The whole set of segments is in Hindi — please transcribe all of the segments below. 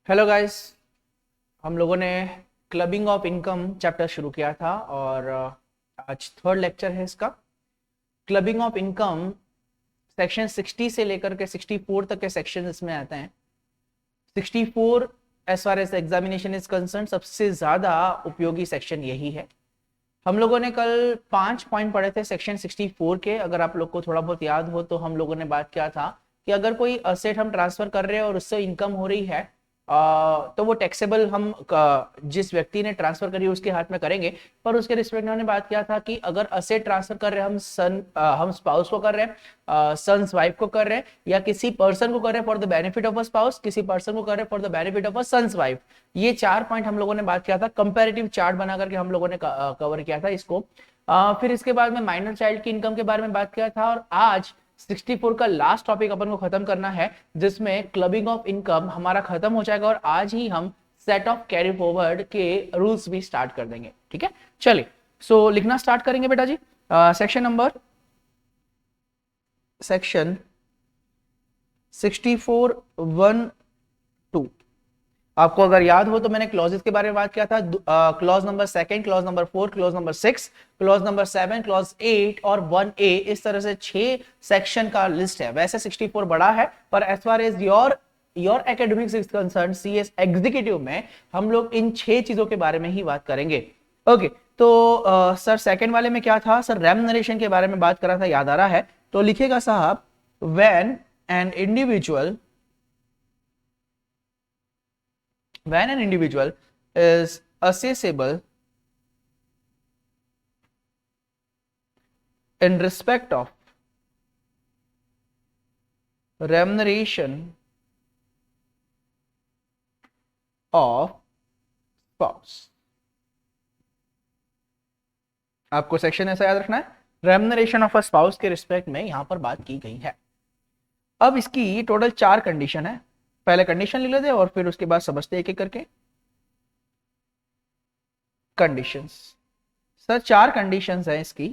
Hello guys. हम लोगों ने क्लबिंग ऑफ इनकम चैप्टर शुरू किया था और आज थर्ड लेक्चर है इसका। क्लबिंग ऑफ इनकम सेक्शन 60 से लेकर के 64 तक के सेक्शन इसमें आते हैं। 64 as far as examination is concern सबसे ज़्यादा उपयोगी सेक्शन यही है। हम लोगों ने कल 5 पॉइंट पढ़े थे सेक्शन 64 के। अगर आप लोग को थोड़ा बहुत याद हो तो हम लोगों ने बात किया था कि अगर कोई असेट हम ट्रांसफर कर रहे हैं और उससे इनकम हो रही है तो वो टैक्सेबल हम जिस व्यक्ति ने ट्रांसफर करी उसके हाथ में करेंगे। पर उसके रिस्पेक्ट में हमने बात किया था कि अगर असेट ट्रांसफर कर रहे हैं हम स्पाउस को कर रहे हैं, सन्स वाइफ को कर रहे हैं, या किसी पर्सन को कर रहे हैं for the benefit of a spouse, किसी पर्सन को कर रहे हैं for the benefit of a son's wife. ये 4 पॉइंट हम लोगों ने बात किया था। कंपैरेटिव चार्ट बना करके हम लोगों ने कवर किया था इसको। फिर इसके बाद में माइनर चाइल्ड की इनकम के बारे में बात किया था और आज 64 का लास्ट टॉपिक अपन को खत्म करना है जिसमें क्लबिंग ऑफ इनकम हमारा खत्म हो जाएगा और आज ही हम सेट ऑफ कैरी फॉरवर्ड के रूल्स भी स्टार्ट कर देंगे। ठीक है, चलिए सो लिखना स्टार्ट करेंगे बेटा जी। सेक्शन 64 1 2। आपको अगर याद हो तो मैंने क्लॉजेस के बारे में बात किया था। Clause number 2, clause number 4, clause number 6, clause number 7, clause 8 और 1A, इस तरह से 6 सेक्शन का लिस्ट है। वैसे 64 बड़ा है पर as far as your academics is concern CS executive में हम लोग इन 6 चीजों के बारे में ही बात करेंगे। ओके, तो सर सेकंड वाले में क्या था? सर रेम्युनरेशन के बारे में बात करा था, याद आ रहा है? तो लिखिएगा साहब, when an individual is assessable in respect of remuneration of spouse। आपको सेक्शन ऐसा याद रखना है, रेम्युनरेशन ऑफ अ स्पाउस के रिस्पेक्ट में यहां पर बात की गई है। अब इसकी टोटल 4 कंडीशन है। पहले कंडीशन लिख लेते हैं और फिर उसके बाद समझते एक एक करके कंडीशंस। सर 4 कंडीशंस है इसकी।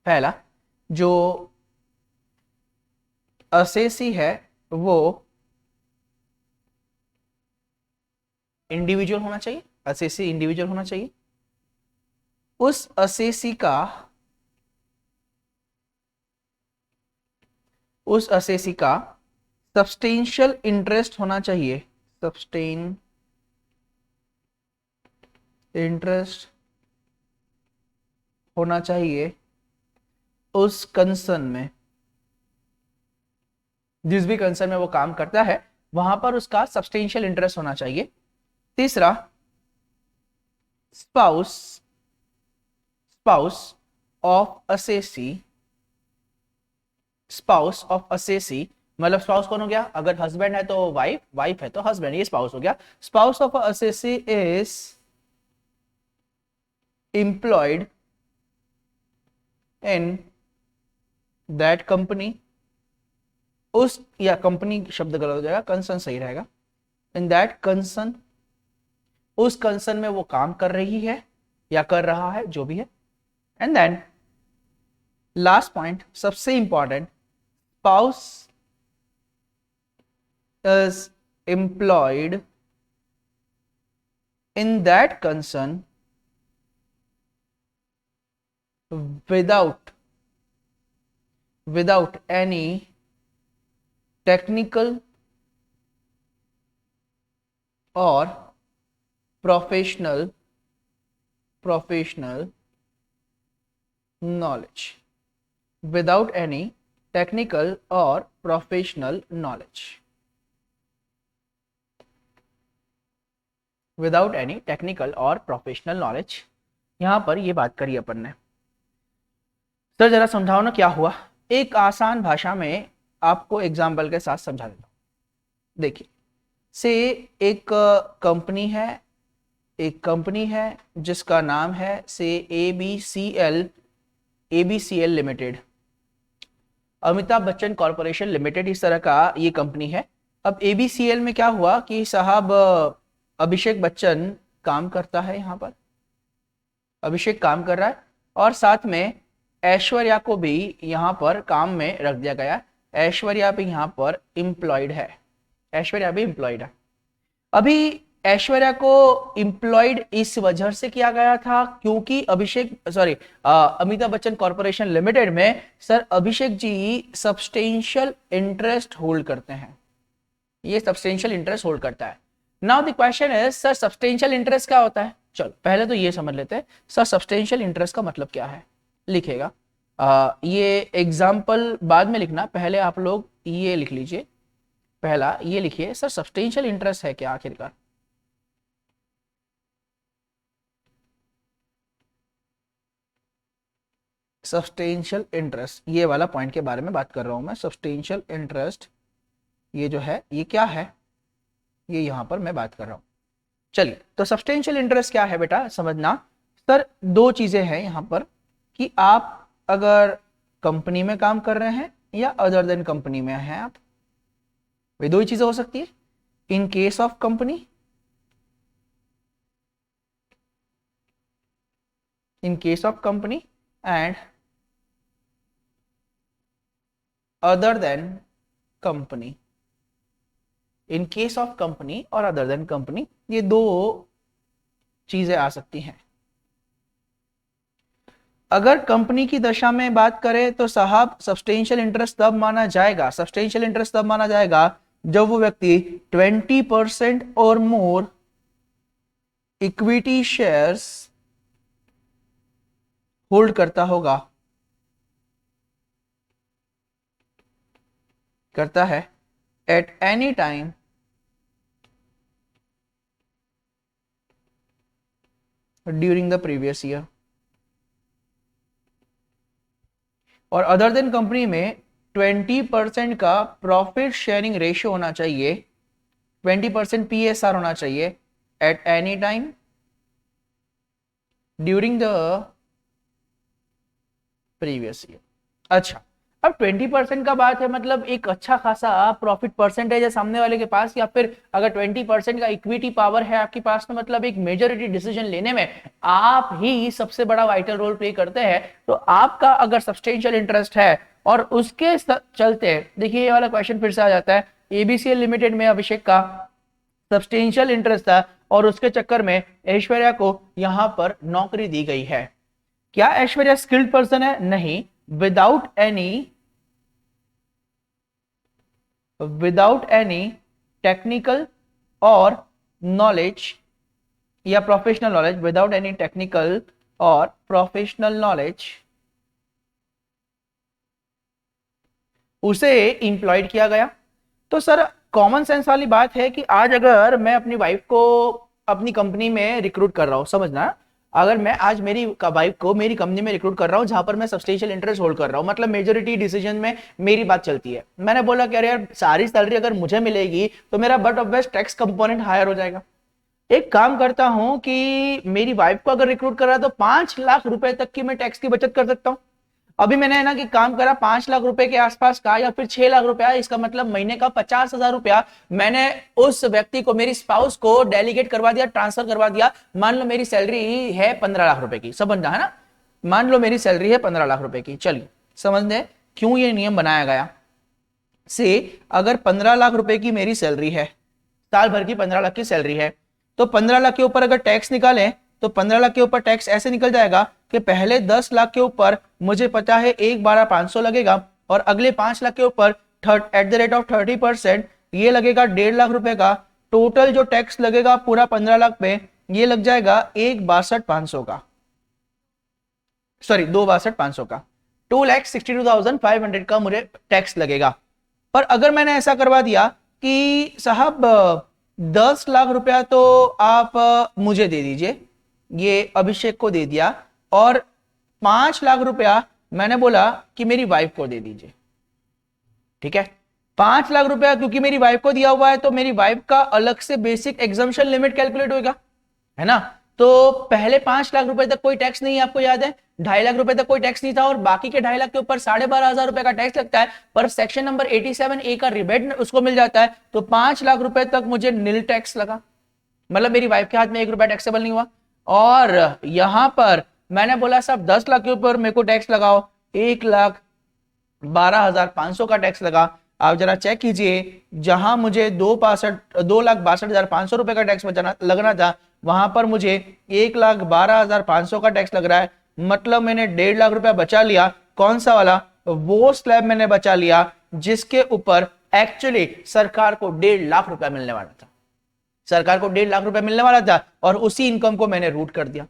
पहला, जो असेसी है वो इंडिविजुअल होना चाहिए, असेसी इंडिविजुअल होना चाहिए। उस असेसी का सब्सटेंशियल इंटरेस्ट होना चाहिए, सब्सटेन इंटरेस्ट होना चाहिए उस कंसर्न में, जिस भी कंसर्न में वो काम करता है वहां पर उसका सब्सटेंशियल इंटरेस्ट होना चाहिए। तीसरा, spouse of assessee, spouse of assessee मतलब स्पाउस कौन हो गया? अगर हस्बैंड है तो वाइफ, वाइफ है तो हस्बैंड, ये स्पाउस हो गया। Spouse of assessee is employed in that company, उस, या कंपनी शब्द गलत हो जाएगा, कंसर्न सही रहेगा। इन दैट कंसर्न, उस कंसर्न में वो काम कर रही है या कर रहा है, जो भी है। एंड देन लास्ट पॉइंट सबसे important, spouse is employed in that concern without any technical or professional knowledge, without any technical or professional knowledge, without any technical और प्रोफेशनल नॉलेज। यहां पर ये बात करी अपन ने। सर जरा समझाओ ना क्या हुआ। एक आसान भाषा में आपको एग्जाम्पल के साथ समझा देता हूं। देखिए, से एक कंपनी है जिसका नाम है से ABCL limited, Amitabh Bachchan corporation limited, इस तरह का ये कंपनी है। अब ABCL में क्या हुआ कि साहब अभिषेक बच्चन काम करता है, यहां पर अभिषेक काम कर रहा है और साथ में ऐश्वर्या को भी यहां पर काम में रख दिया गया। ऐश्वर्या भी यहां पर एम्प्लॉयड है, ऐश्वर्या भी एम्प्लॉयड है। अभी ऐश्वर्या को इंप्लॉयड इस वजह से किया गया था क्योंकि अमिताभ बच्चन कॉर्पोरेशन लिमिटेड में sir Abhishek ji substantial interest hold करते हैं, ये सब्सटेंशियल इंटरेस्ट होल्ड करता है। Now the question is sir substantial interest क्या होता है? चलो पहले तो ये समझ लेते हैं सर सब्सटेंशियल इंटरेस्ट का मतलब क्या है। लिखेगा ये एग्जाम्पल बाद में लिखना, पहले आप लोग ये लिख लीजिए। पहला ये लिखिए सर सब्सटेंशियल इंटरेस्ट है क्या आखिरकार। सब्सटेंशियल इंटरेस्ट, ये वाला पॉइंट के बारे में बात कर रहा हूं मैं। सब्सटेंशियल इंटरेस्ट ये जो है ये क्या है, ये यहां पर मैं बात कर रहा हूं। चलिए तो सब्सटेंशियल इंटरेस्ट क्या है बेटा समझना। सर दो चीजें हैं यहां पर कि आप अगर कंपनी में काम कर रहे हैं या अदर देन कंपनी में हैं आप, वे दो ही चीजें हो सकती है। In case of company, in case of company and other than company, in case of company और अदर देन कंपनी, ये दो चीजें आ सकती हैं। अगर कंपनी की दशा में बात करें तो साहब सब्सटेंशियल इंटरेस्ट तब माना जाएगा, सब्सटेंशियल इंटरेस्ट तब माना जाएगा जब वो व्यक्ति 20% और मोर इक्विटी शेयर्स होल्ड करता होगा, करता है at any time during the previous year. और अदर देन कंपनी में 20% का प्रॉफिट शेयरिंग रेशियो होना चाहिए, 20% PSR होना चाहिए at any time during the previous year. अच्छा अब 20% का बात है, मतलब एक अच्छा खासा प्रॉफिट परसेंटेज है सामने वाले के पास, या फिर अगर 20% का इक्विटी पावर है आपके पास में, मतलब एक मेजॉरिटी डिसीजन लेने में आप ही सबसे बड़ा वाइटल रोल प्ले करते हैं। तो आपका अगर सब्सटेंशियल इंटरेस्ट है और उसके चलते देखिए ये वाला क्वेश्चन फिर से आ जाता है, एबीसीएल लिमिटेड में अभिषेक का सब्सटेंशियल इंटरेस्ट था और उसके चक्कर में ऐश्वर्या को यहां पर नौकरी दी गई है। क्या ऐश्वर्या स्किल्ड पर्सन है? नहीं। विदाउट एनी टेक्निकल और नॉलेज या professional knowledge, without any technical और प्रोफेशनल नॉलेज उसे इंप्लॉयड किया गया। तो सर कॉमन सेंस वाली बात है कि आज अगर मैं अपनी वाइफ को अपनी कंपनी में रिक्रूट कर रहा हूं, समझना, अगर मैं आज मेरी वाइफ को मेरी कंपनी में रिक्रूट कर रहा हूं जहां पर मैं सब्सटेंशियल इंटरेस्ट होल्ड कर रहा हूं, मतलब मेजॉरिटी डिसीजन में मेरी बात चलती है, मैंने बोला कि अरे यार सारी सैलरी अगर मुझे मिलेगी तो मेरा but of best tax component higher हो जाएगा। एक काम करता हूं कि मेरी वाइफ को अगर रिक्रूट कर रहा है तो 5 लाख रुपए तक की मैं टैक्स की बचत कर सकता हूं। अभी मैंने है ना कि काम करा 5 लाख रुपए के आसपास का या फिर 6 लाख रुपया, इसका मतलब महीने का 50,000 रुपया मैंने उस व्यक्ति को, मेरी स्पाउस को डेलीगेट करवा दिया, ट्रांसफर करवा दिया। मान लो मेरी सैलरी है 15 लाख रुपए की, समझना है ना, मान लो मेरी सैलरी है 15 लाख रुपए की। चलिए समझते क्यों ये नियम बनाया गया। से अगर 15 लाख रुपए की मेरी सैलरी है, साल भर की 15 लाख की सैलरी है, तो 15 लाख के ऊपर अगर टैक्स निकालें तो 15 लाख के ऊपर टैक्स ऐसे निकल जाएगा कि पहले 10 लाख के ऊपर मुझे पता है 1,12,500 लगेगा, और अगले 5 लाख के ऊपर एट द रेट ऑफ 30% ये लगेगा 1.5 लाख रुपए का। टोटल जो टैक्स लगेगा पूरा 15 लाख पे ये लग जाएगा 1,62,500 का, सॉरी 2,62,500 का, 2,62,500 का मुझे टैक्स लगेगा। पर अगर मैंने ऐसा करवा दिया कि साहब 10 लाख रुपया तो आप मुझे दे दीजिए, ये अभिषेक को दे दिया, और 5 लाख रुपया मैंने बोला कि मेरी वाइफ को दे दीजिए, ठीक है। 5 लाख रुपया क्योंकि मेरी वाइफ को दिया हुआ है तो मेरी वाइफ का अलग से बेसिक एग्जम्पशन लिमिट कैलकुलेट होगा, है ना। तो पहले 5 लाख रुपए तक कोई टैक्स नहीं है, आपको याद है 2.5 लाख रुपए तक कोई टैक्स नहीं था, और बाकी के 2.5 लाख के ऊपर 12,500 रुपए का टैक्स लगता है, पर सेक्शन नंबर 87A का रिबेट उसको मिल जाता है। तो 5 लाख रुपए तक मुझे नील टैक्स लगा, मतलब मेरी वाइफ के हाथ में 1 रुपया टैक्सेबल नहीं हुआ। और यहां पर मैंने बोला साहब 10 लाख के ऊपर मेरे को टैक्स लगाओ, 1,12,500 का टैक्स लगा। आप जरा चेक कीजिए, जहां मुझे 2,62,500 रुपए का टैक्स बचाना लगना था, वहां पर मुझे 1,12,500 का टैक्स लग रहा है। मतलब मैंने 1.5 लाख रुपया बचा लिया। कौन सा वाला? वो स्लैब मैंने बचा लिया जिसके ऊपर एक्चुअली सरकार को 1.5 लाख रुपया मिलने वाला था। सरकार को 1.5 लाख रुपया मिलने वाला था और उसी इनकम को मैंने रूट कर दिया।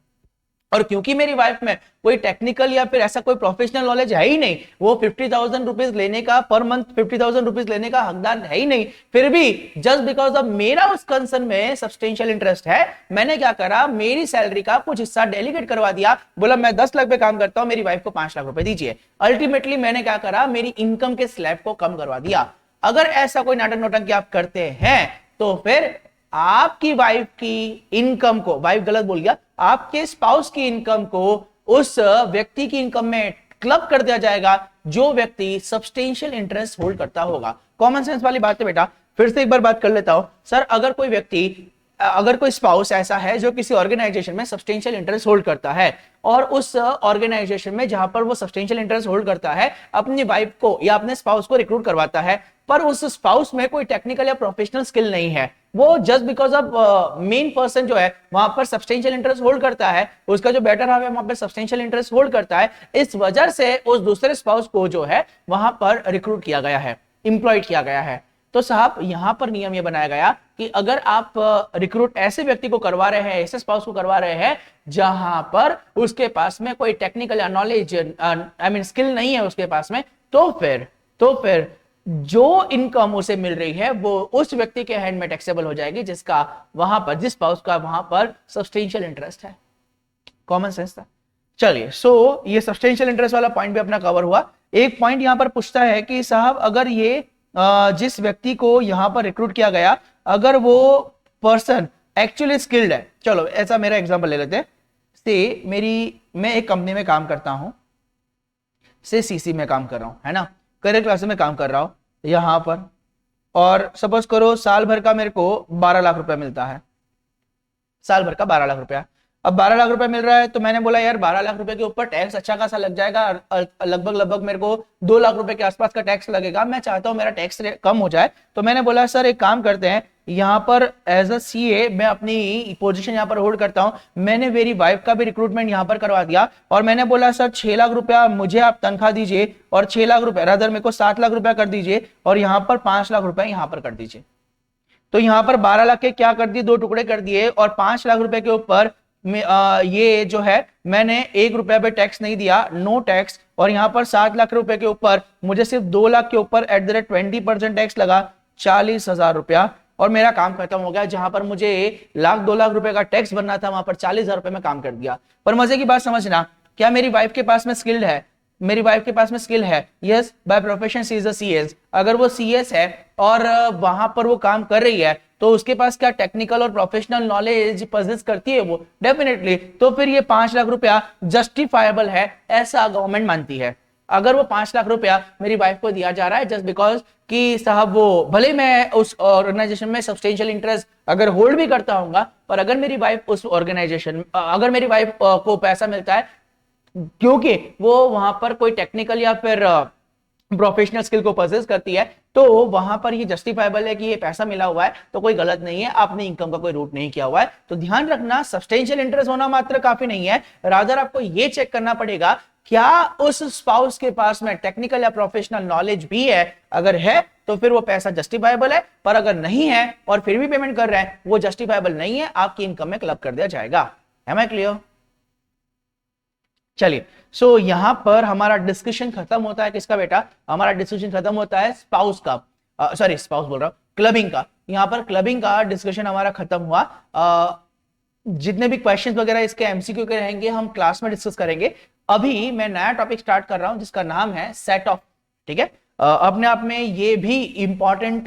और क्योंकि मेरी वाइफ में कोई टेक्निकल या फिर ऐसा कोई प्रोफेशनल नॉलेज है ही नहीं, वो 50,000 रुपीज लेने का, पर मंथ 50,000 रुपीज लेने का हकदार है ही नहीं, फिर भी जस्ट बिकॉज ऑफ मेरा उस कंसर्न में सब्सटेंशियल इंटरेस्ट है, मैंने क्या करा, मेरी सैलरी का कुछ हिस्सा डेलीगेट करवा दिया। बोला मैं 10 लाख पे काम करता हूं, मेरी वाइफ को 5 लाख रुपए दीजिए। अल्टीमेटली मैंने क्या करा, मेरी इनकम के स्लैब को कम करवा दिया। अगर ऐसा कोई नाटक नोटंकी आप करते हैं तो फिर आपकी वाइफ की इनकम को, वाइफ गलत बोल गया, आपके स्पाउस की इनकम को उस व्यक्ति की इनकम में क्लब कर दिया जाएगा जो व्यक्ति सब्सटेंशियल इंटरेस्ट होल्ड करता होगा। कॉमन सेंस वाली बात है बेटा। फिर से एक बार बात कर लेता हूं सर, अगर कोई स्पाउस ऐसा है जो किसी ऑर्गेनाइजेशन में सब्सटेंशियल इंटरेस्ट होल्ड करता है और उस ऑर्गेनाइजेशन में जहां पर वो सब्सटेंशियल इंटरेस्ट होल्ड करता है अपनी वाइफ को या अपने स्पाउस को रिक्रूट करवाता है, पर उस स्पाउस में कोई टेक्निकल या प्रोफेशनल स्किल नहीं है, वो just because of main person जो है वहां पर सब्सटेंशियल इंटरेस्ट होल्ड करता है, उसका जो बेटर हाफ है वहां पर सब्सटेंशियल इंटरेस्ट होल्ड करता है, इस वजह से उस दूसरे स्पाउस को जो है वहां पर रिक्रूट किया गया है, इंप्लॉयड किया गया है। तो साहब यहां पर नियम यह बनाया गया कि अगर आप रिक्रूट ऐसे व्यक्ति को करवा रहे हैं, ऐसे स्पाउस को करवा रहे हैं जहां पर उसके पास में कोई टेक्निकल या नॉलेज आई मीन स्किल नहीं है उसके पास में, तो फिर जो इनकम उसे मिल रही है वो उस व्यक्ति के हैंड में टैक्सेबल हो जाएगी जिसका वहां पर, जिस स्पाउस का वहां पर सब्सटेंशियल इंटरेस्ट है। कॉमन सेंस था। चलिए, सो ये सब्सटेंशियल इंटरेस्ट वाला पॉइंट भी अपना कवर हुआ। एक पॉइंट यहां पर पूछता है कि साहब अगर ये जिस व्यक्ति को यहां पर रिक्रूट किया गया, अगर वो पर्सन एक्चुअली स्किल्ड है, चलो ऐसा मेरा एग्जांपल ले लेते हैं। से मैं एक कंपनी में काम करता हूं, से सीसी में काम कर रहा हूं, है ना, करियर क्लास में काम कर रहा हूं यहां पर, और सपोज करो साल भर का मेरे को 12 लाख रुपया मिलता है, साल भर का 12 लाख रुपया। अब 12 लाख रुपया मिल रहा है तो मैंने बोला यार 12 लाख रुपए के ऊपर टैक्स अच्छा खासा लग जाएगा, लगभग मेरे को 2 लाख रुपए के आसपास का टैक्स लगेगा, मैं चाहता हूं मेरा टैक्स कम हो जाए। तो मैंने बोला सर एक काम करते हैं, यहाँ पर एज अ सीए मैं अपनी पोजीशन यहाँ पर होल्ड करता हूं, मैंने मेरी वाइफ का भी रिक्रूटमेंट यहाँ पर करवा दिया और मैंने बोला सर 6 लाख रुपया मुझे आप तनख्वाह दीजिए और 6 लाख रुपया रादर मेरे को 7 लाख रुपया कर दीजिए और यहाँ पर 5 लाख रुपया यहाँ पर कर दीजिए। तो यहाँ पर 12 लाख के क्या कर दिए, 2 टुकड़े कर दिए और 5 लाख रुपए के ऊपर ये जो है मैंने 1 रुपया पे टैक्स नहीं दिया, नो टैक्स, और यहाँ पर 7 लाख रुपए के ऊपर मुझे सिर्फ 2 लाख के ऊपर @20% टैक्स लगा, 40,000 रुपया, और मेरा काम खत्म हो गया। जहां पर मुझे 1,00,000 2 लाख रुपए का टैक्स भरना था वहां पर 40,000 रुपए में काम कर दिया। पर मजे की बात समझना, क्या मेरी वाइफ के पास में स्किल्ड है? मेरी वाइफ के पास में स्किल है, yes, by profession she is a CS. अगर वो सीएस है और वहां पर वो काम कर रही है तो उसके पास क्या टेक्निकल और प्रोफेशनल नॉलेज पजेस करती है वो? डेफिनेटली। तो फिर ये 5 लाख रुपया जस्टिफाइबल है ऐसा गवर्नमेंट मानती है। अगर वो 5 लाख रुपया मेरी वाइफ को दिया जा रहा है जस्ट बिकॉज कि साहब वो, भले मैं उस ऑर्गेनाइजेशन में सब्सटेंशियल इंटरेस्ट अगर होल्ड भी करता हूँ, पर अगर मेरी वाइफ उस ऑर्गेनाइजेशन, अगर मेरी वाइफ को पैसा मिलता है क्योंकि वो वहां पर कोई टेक्निकल या फिर प्रोफेशनल स्किल को परचेज करती है, तो वहां पर ये जस्टिफाइबल है कि ये पैसा मिला हुआ है तो कोई गलत नहीं है, आपने इनकम का कोई रूट नहीं किया हुआ है। तो ध्यान रखना, सब्सटेंशियल इंटरेस्ट होना मात्र काफी नहीं है, रादर आपको ये चेक करना पड़ेगा क्या उस स्पाउस के पास में टेक्निकल या प्रोफेशनल नॉलेज भी है। अगर है तो फिर वो पैसा जस्टिफाइबल है, पर अगर नहीं है और फिर भी पेमेंट कर रहे हैं, वो जस्टिफाइबल नहीं है, आपकी इनकम में क्लब कर दिया जाएगा। Am I clear? चलिए, सो यहां पर हमारा डिस्कशन खत्म होता है किसका बेटा? हमारा डिस्कशन खत्म होता है स्पाउस का, सॉरी स्पाउस बोल रहा हूं, क्लबिंग का। यहां पर क्लबिंग का डिस्कशन हमारा खत्म हुआ। जितने भी क्वेश्चंस वगैरह इसके एमसीक्यू के रहेंगे हम क्लास में डिस्कस करेंगे। अभी मैं नया टॉपिक स्टार्ट कर रहा हूं जिसका नाम है सेट ऑफ। ठीक है, अपने आप में ये भी इंपॉर्टेंस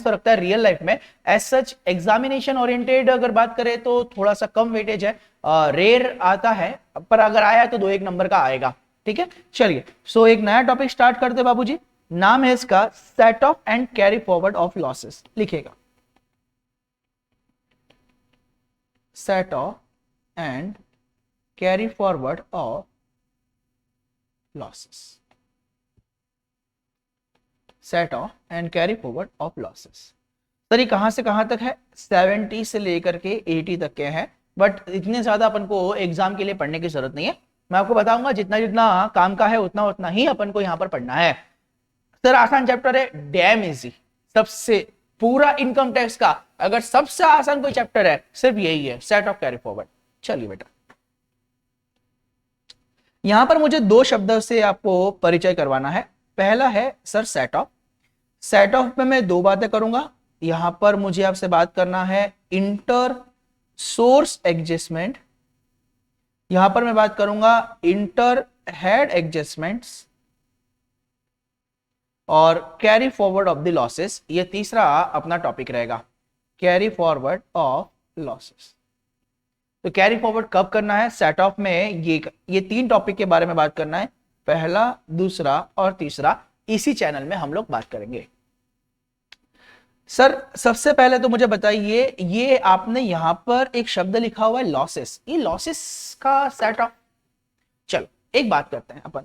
तो रखता है रियल लाइफ में। एज सच एग्जामिनेशन ओरिएंटेड अगर बात करें तो थोड़ा सा कम वेटेज है, रेयर आता है, पर अगर आया तो 2-1 नंबर का आएगा। ठीक है, चलिए, सो एक नया टॉपिक स्टार्ट करते बाबूजी। नाम है इसका set off and carry forward of losses. लिखेगा set off and carry forward of losses. Set off and carry forward of losses. Sir ये कहाँ से कहाँ तक है? 70 से लेकर के 80 तक के हैं, बट इतने ज्यादा अपन को एग्जाम के लिए पढ़ने की जरूरत नहीं है। मैं आपको बताऊंगा जितना जितना काम का है उतना उतना ही अपन को यहाँ पर पढ़ना है। सर आसान चैप्टर है, डैम इजी, सबसे पूरा इनकम टैक्स का अगर सबसे आसान कोई चैप्टर है सिर्फ यही है, सेट ऑफ कैरी फॉरवर्ड। चलिए बेटा, यहां पर मुझे दो शब्दों से आपको परिचय करवाना है। पहला है sir set of. Set of में मैं दो बातें करूंगा। यहां पर मुझे आपसे बात करना है इंटर सोर्स एडजस्टमेंट, यहां पर मैं बात करूंगा इंटर हेड एडजस्टमेंट्स और carry forward of the losses. ये तीसरा अपना टॉपिक रहेगा, कैरी फॉरवर्ड ऑफ लॉसेस। तो कैरी फॉरवर्ड कब करना है? सेट ऑफ में ये तीन टॉपिक के बारे में बात करना है, पहला, दूसरा और तीसरा। इसी चैनल में हम लोग बात करेंगे। सर सबसे पहले तो मुझे बताइए, ये आपने यहां पर एक शब्द लिखा हुआ है लॉसेस, ये लॉसेस का सेट ऑफ। चलो एक बात करते हैं अपन,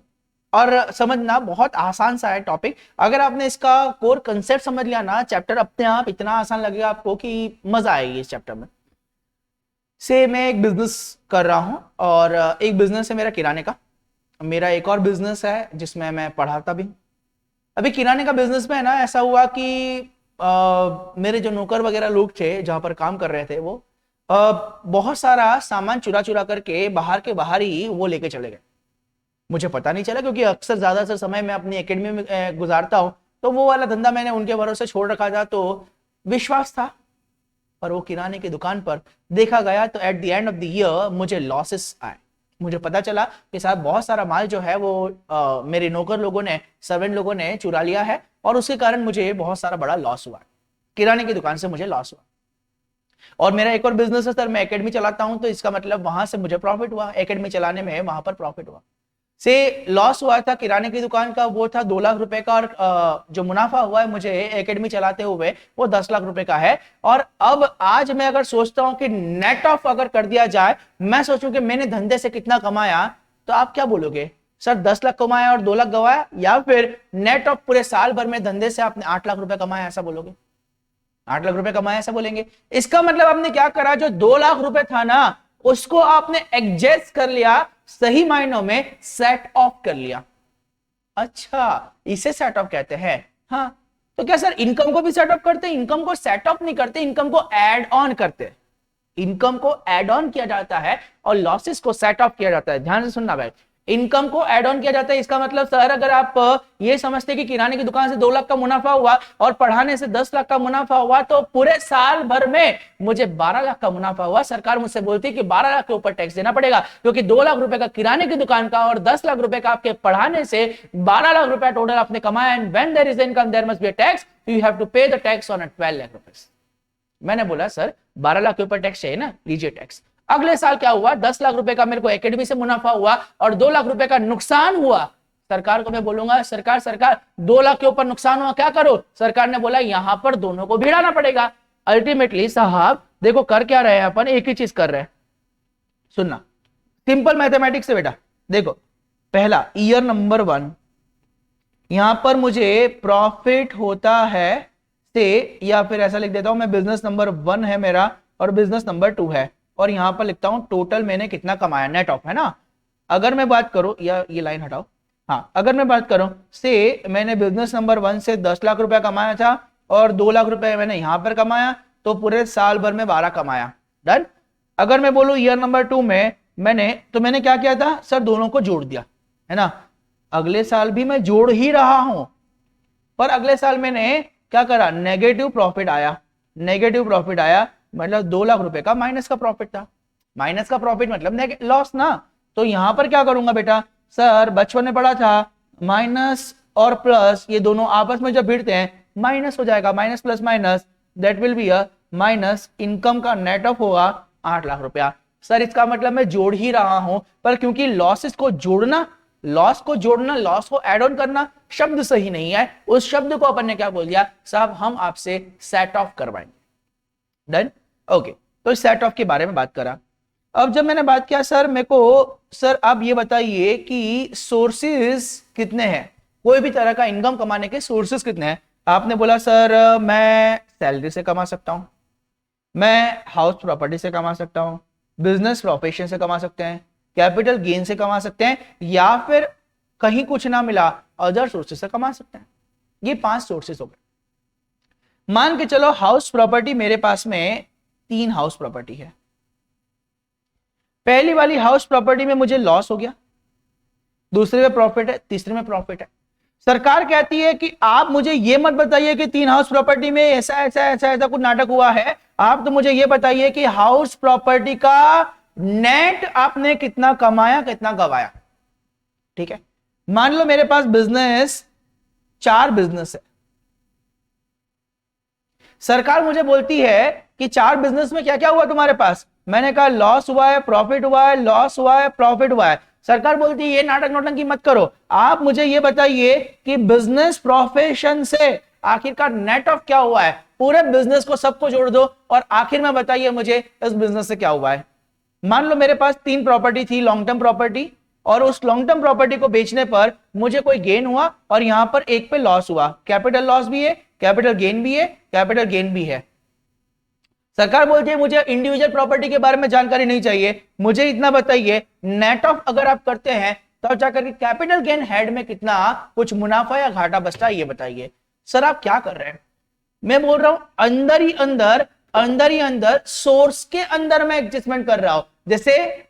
और समझना बहुत आसान सा है टॉपिक। अगर आपने इसका कोर कंसेप्ट समझ लिया ना, चैप्टर अपने आप इतना आसान लगेगा आपको कि मजा आएगी इस चैप्टर में। से मैं एक बिजनेस कर रहा हूं, और एक बिजनेस है मेरा किराने का, मेरा एक और बिजनेस है जिसमें मैं पढ़ाता भी हूं। अभी किराने का बिजनेस में ना ऐसा हुआ कि मेरे जो नौकर वगैरह लोग थे जहां पर काम कर रहे थे, वो बहुत सारा सामान चुरा चुरा करके बाहर के बाहर ही वो लेके चले गए। मुझे पता नहीं चला, क्योंकि अक्सर ज्यादातर समय मैं अपनी एकेडमी में गुजारता हूं, तो वो वाला धंधा मैंने उनके भरोसे छोड़ रखा था, तो विश्वास था। पर वो किराने की दुकान पर देखा गया तो at the end of the year मुझे लॉसेस आए। मुझे पता चला कि साहब बहुत सारा माल जो है वो मेरे नौकर लोगों ने, सर्वेंट लोगों ने चुरा लिया है, और उसके कारण मुझे बहुत सारा बड़ा लॉस हुआ। किराने की दुकान से मुझे लॉस हुआ। और मेरा एक और बिजनेस है सर, मैं एकेडमी चलाता हूं, तो इसका मतलब वहां से मुझे प्रॉफिट हुआ, एकेडमी चलाने में वहां पर प्रॉफिट हुआ। से लॉस हुआ था किराने की दुकान का, वो था 2 लाख रुपए का, और जो मुनाफा हुआ है मुझे एकेडमी चलाते हुए वो 10 लाख रुपए का है। और अब आज मैं अगर सोचता हूं कि नेट ऑफ अगर कर दिया जाए, मैं सोचूं कि मैंने धंधे से कितना कमाया, तो आप क्या बोलोगे? सर 10 लाख कमाया और 2 लाख गवाया, या फिर नेट ऑफ पूरे साल भर में धंधे से आपने 8 लाख रुपए कमाया, ऐसा बोलोगे? 8 लाख रुपए कमाया ऐसा बोलेंगे। इसका मतलब आपने क्या करा, जो 2 लाख रुपए था ना उसको आपने एडजस्ट कर लिया, सही मायनों में सेट ऑफ कर लिया। अच्छा, इसे सेट ऑफ कहते हैं। हाँ, तो क्या सर इनकम को भी सेट ऑफ करते हैं? इनकम को सेट ऑफ नहीं करते, इनकम को ऐड ऑन करते हैं। इनकम को ऐड ऑन किया जाता है और लॉसेस को सेट ऑफ किया जाता है। ध्यान से सुनना भाई, इनकम को ऐड ऑन किया जाता है। इसका मतलब सर अगर आप ये समझते कि किराने की दुकान से 2 लाख का मुनाफा हुआ और पढ़ाने से 10 लाख का मुनाफा हुआ, तो पूरे साल भर में मुझे 12 लाख का मुनाफा हुआ। सरकार मुझसे बोलती कि 12 लाख के ऊपर टैक्स देना पड़ेगा, क्योंकि 2 लाख रुपए का किराने की दुकान का और 10 लाख रुपए का आपके पढ़ाने से 12 लाख रुपए टोटल आपने कमाया। And when there is income there must be a tax, you have to pay the tax on 12 lakh rupees. मैंने बोला सर 12 लाख के ऊपर टैक्स चाहिए ना, लीजिए टैक्स। अगले साल क्या हुआ, 10 लाख रुपए का मेरे को एकेडमी से मुनाफा हुआ और 2 लाख रुपए का नुकसान हुआ। सरकार को मैं बोलूंगा सरकार 2 लाख के ऊपर नुकसान हुआ, क्या करो? सरकार ने बोला यहां पर दोनों को भिड़ाना पड़ेगा। अल्टीमेटली साहब देखो कर क्या रहे हैं अपन, एक ही चीज कर रहे हैं। सुनना, सिंपल मैथमेटिक्स से बेटा, देखो पहला ईयर नंबर 1, यहां पर मुझे प्रॉफिट होता है से, या फिर ऐसा लिख देता हूं मैं, बिजनेस नंबर 1 है मेरा और बिजनेस नंबर 2 है, और यहां पर लिखता हूं टोटल मैंने कितना कमाया, नेट ऑफ, है ना। अगर मैं बात करूं, या ये लाइन हटाओ, हाँ, अगर मैं बात करूं से मैंने बिजनेस नंबर 1 से 10 लाख रुपया कमाया था और 2 लाख रुपए मैंने यहां पर कमाया, तो पूरे साल भर में 12 कमाया। डन। अगर मैं बोलूं ईयर नंबर 2 में मैंने क्या किया था सर, दोनों को जोड़ दिया, है ना। अगले साल भी मैं जोड़ ही रहा हूं, पर अगले साल मैंने क्या करा, नेगेटिव प्रॉफिट आया, मतलब 2 लाख रुपए का माइनस का प्रॉफिट था। माइनस का प्रॉफिट मतलब लॉस ना। तो यहां पर क्या करूंगा बेटा, सर बचपन में पढ़ा था माइनस और प्लस ये दोनों आपस में जब भिड़ते हैं माइनस हो जाएगा, minus plus minus, that will be a minus. Income का नेट ऑफ होगा 8 लाख रुपया। सर इसका मतलब मैं जोड़ ही रहा हूं, पर क्योंकि लॉस को जोड़ना, लॉस को एड ऑन करना शब्द सही नहीं है, उस शब्द को अपन ने क्या बोल दिया साहब, हम आपसे सेट ऑफ करवाएंगे। Done, okay. तो सेट ऑफ के बारे में बात करा। अब जब मैंने बात किया सर मेरे को, सर आप ये बताइए कि सोर्सेज कितने हैं, कोई भी तरह का इनकम कमाने के सोर्सेस कितने हैं? आपने बोला सर मैं सैलरी से कमा सकता हूं, मैं हाउस प्रॉपर्टी से कमा सकता हूं, बिजनेस प्रोफेशन से कमा सकते हैं, कैपिटल गेन से कमा सकते हैं, या फिर कहीं कुछ ना मिला अदर सोर्सेस से कमा सकते हैं। ये 5 सोर्सेस हो गए। मान के चलो हाउस प्रॉपर्टी मेरे पास में 3 हाउस प्रॉपर्टी है। पहली वाली हाउस प्रॉपर्टी में मुझे लॉस हो गया, दूसरे में प्रॉफिट है, तीसरे में प्रॉफिट है। सरकार कहती है कि आप मुझे ये मत बताइए कि 3 हाउस प्रॉपर्टी में ऐसा ऐसा ऐसा ऐसा कुछ नाटक हुआ है, आप तो मुझे ये बताइए कि हाउस प्रॉपर्टी का नेट आपने कितना कमाया कितना गवाया। ठीक है, मान लो मेरे पास बिजनेस 4 बिजनेस है। सरकार मुझे बोलती है कि 4 बिजनेस में क्या क्या हुआ तुम्हारे पास? मैंने कहा लॉस हुआ है, प्रॉफिट हुआ है, लॉस हुआ है, प्रॉफिट हुआ है। सरकार बोलती है ये नाटक नौटंकी मत करो, आप मुझे ये बताइए कि बिजनेस प्रोफेशन से आखिरकार नेट ऑफ क्या हुआ है। पूरे बिजनेस को सबको जोड़ दो और आखिर में बताइए मुझे इस बिजनेस से क्या हुआ है। मान लो मेरे पास 3 प्रॉपर्टी थी, लॉन्ग टर्म प्रॉपर्टी, और उस लॉन्ग टर्म प्रॉपर्टी को बेचने पर मुझे कोई गेन हुआ और यहां पर एक पे लॉस हुआ। कैपिटल लॉस भी है, कैपिटल गेन भी है, कैपिटल गेन भी है। सरकार बोलती है मुझे इंडिविजुअल प्रॉपर्टी के बारे में जानकारी नहीं चाहिए, मुझे इतना बताइए नेट ऑफ अगर आप करते हैं तब जाकर के कैपिटल गेन हेड में कितना कुछ मुनाफा या घाटा बचता है, ये बताइए। सर आप क्या कर रहे हैं? मैं बोल रहा हूं अंदर ही अंदर सोर्स के अंदर मैं एडजस्टमेंट कर रहा हूं। जैसे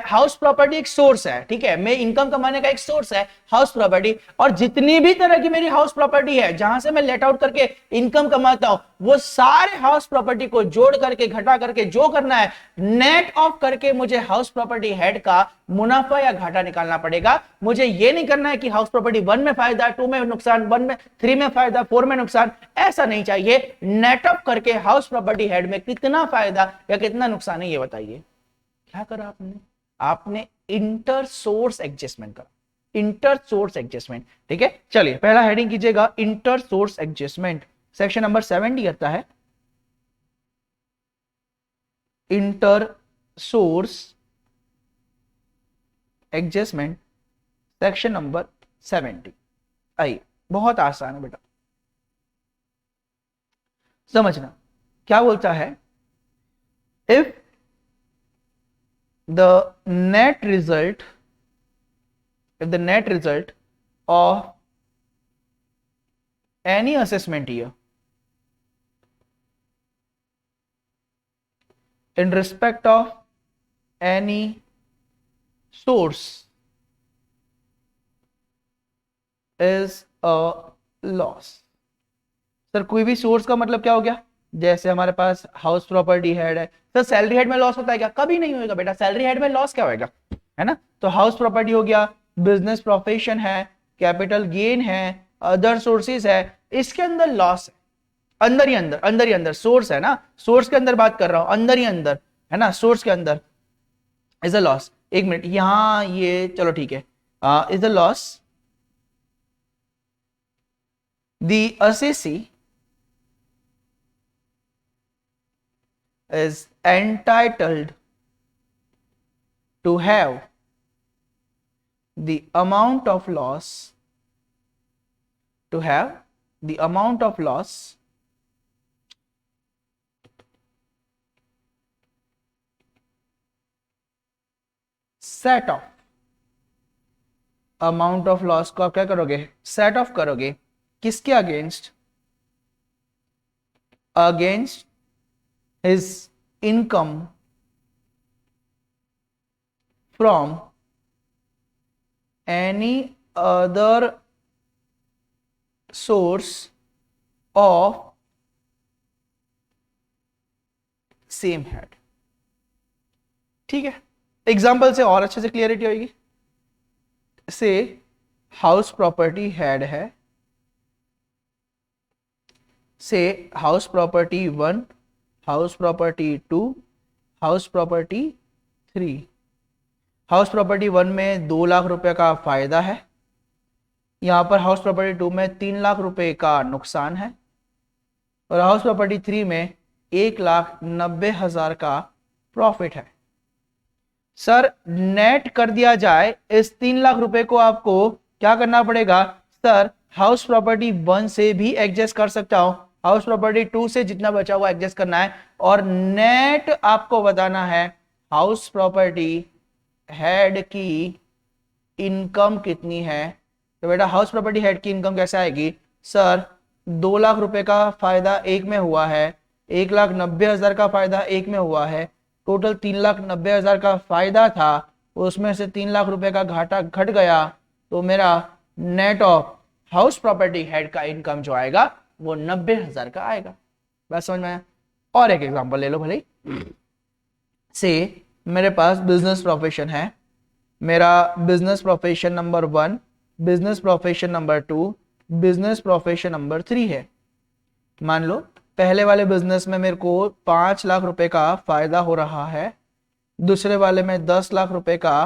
हाउस प्रॉपर्टी एक सोर्स है, ठीक है, मैं इनकम कमाने का एक सोर्स है हाउस प्रॉपर्टी, और जितनी भी तरह की मेरी हाउस प्रॉपर्टी है जहां से मैं लेट आउट करके इनकम कमाता हूं, वो सारे हाउस प्रॉपर्टी को जोड़ करके घटा करके जो करना है नेट ऑफ करके मुझे हाउस प्रॉपर्टी हेड का मुनाफा या घाटा निकालना पड़ेगा। मुझे ये नहीं करना है कि हाउस प्रॉपर्टी 1 में फायदा, 2 में नुकसान, 1 में 3 में फायदा, 4 में नुकसान, ऐसा नहीं चाहिए। नेट ऑफ करके हाउस प्रॉपर्टी हेड में कितना फायदा या कितना नुकसान है ये बताइए। क्या करा आपने इंटर सोर्स एडजस्टमेंट करा, इंटर सोर्स एडजस्टमेंट। ठीक है, चलिए पहला हेडिंग कीजिएगा inter source adjustment. Section number 70 करता है inter source adjustment, section number 70। आइए, बहुत आसान है बेटा, समझना। क्या बोलता है? If the net result of any assessment year in respect of any source is a loss। Sir कोई भी सोर्स का मतलब क्या हो गया? जैसे हमारे पास हाउस प्रॉपर्टी हेड है, सर सैलरी हेड में लॉस होता है क्या? कभी नहीं होगा बेटा, सैलरी हेड में लॉस क्या होगा, है ना। तो हाउस प्रॉपर्टी हो गया, बिजनेस प्रोफेशन है, कैपिटल गेन है, अदर सोर्सेस है, इसके अंदर लॉस है। अंदर ही अंदर सोर्स है ना, सोर्स के अंदर बात कर रहा हूं, अंदर ही अंदर है ना, सोर्स के अंदर इज अ लॉस। एक मिनट, यहां ये चलो ठीक है, is a loss the assessee is entitled to have the amount of loss set off। Amount of loss को आप क्या करोगे? सेट ऑफ करोगे किसके against? Against his income from any other source of same head। ठीक है, एग्जाम्पल से और अच्छे से क्लियरिटी होगी। से हाउस प्रॉपर्टी हेड है, से house property 1, house property 2, house property 3। House property 1 में 2 लाख रुपए का फायदा है, यहां पर हाउस प्रॉपर्टी 2 में 3 लाख रुपए का नुकसान है, और हाउस प्रॉपर्टी 3 में 1,90,000 का प्रॉफिट है। सर नेट कर दिया जाए इस 3 लाख रुपए को, आपको क्या करना पड़ेगा? सर हाउस प्रॉपर्टी 1 से भी एडजस्ट कर सकता हूं, हाउस प्रॉपर्टी 2 से जितना बचा हुआ एडजस्ट करना है, और नेट आपको बताना है हाउस प्रॉपर्टी हेड की इनकम कितनी है। तो बेटा हाउस प्रॉपर्टी हेड की इनकम कैसे आएगी, सर 2 लाख रुपए का फायदा एक में हुआ है, 1,90,000 का फायदा एक में हुआ है, टोटल 3,90,000 का फायदा था, उसमें से 3 लाख रुपए का घाटा घट गया, तो मेरा net of house property head का इनकम जो आएगा वो 90,000 का आएगा। बात समझ में आया। और एक एग्जांपल ले लो भले, से मेरे पास बिजनेस प्रोफेशन है, मेरा business profession number 1, business profession number 2, business profession number 3 है। मान लो पहले वाले बिजनेस में मेरे को 5 लाख रुपए का फायदा हो रहा है, दूसरे वाले में 10 लाख रुपए का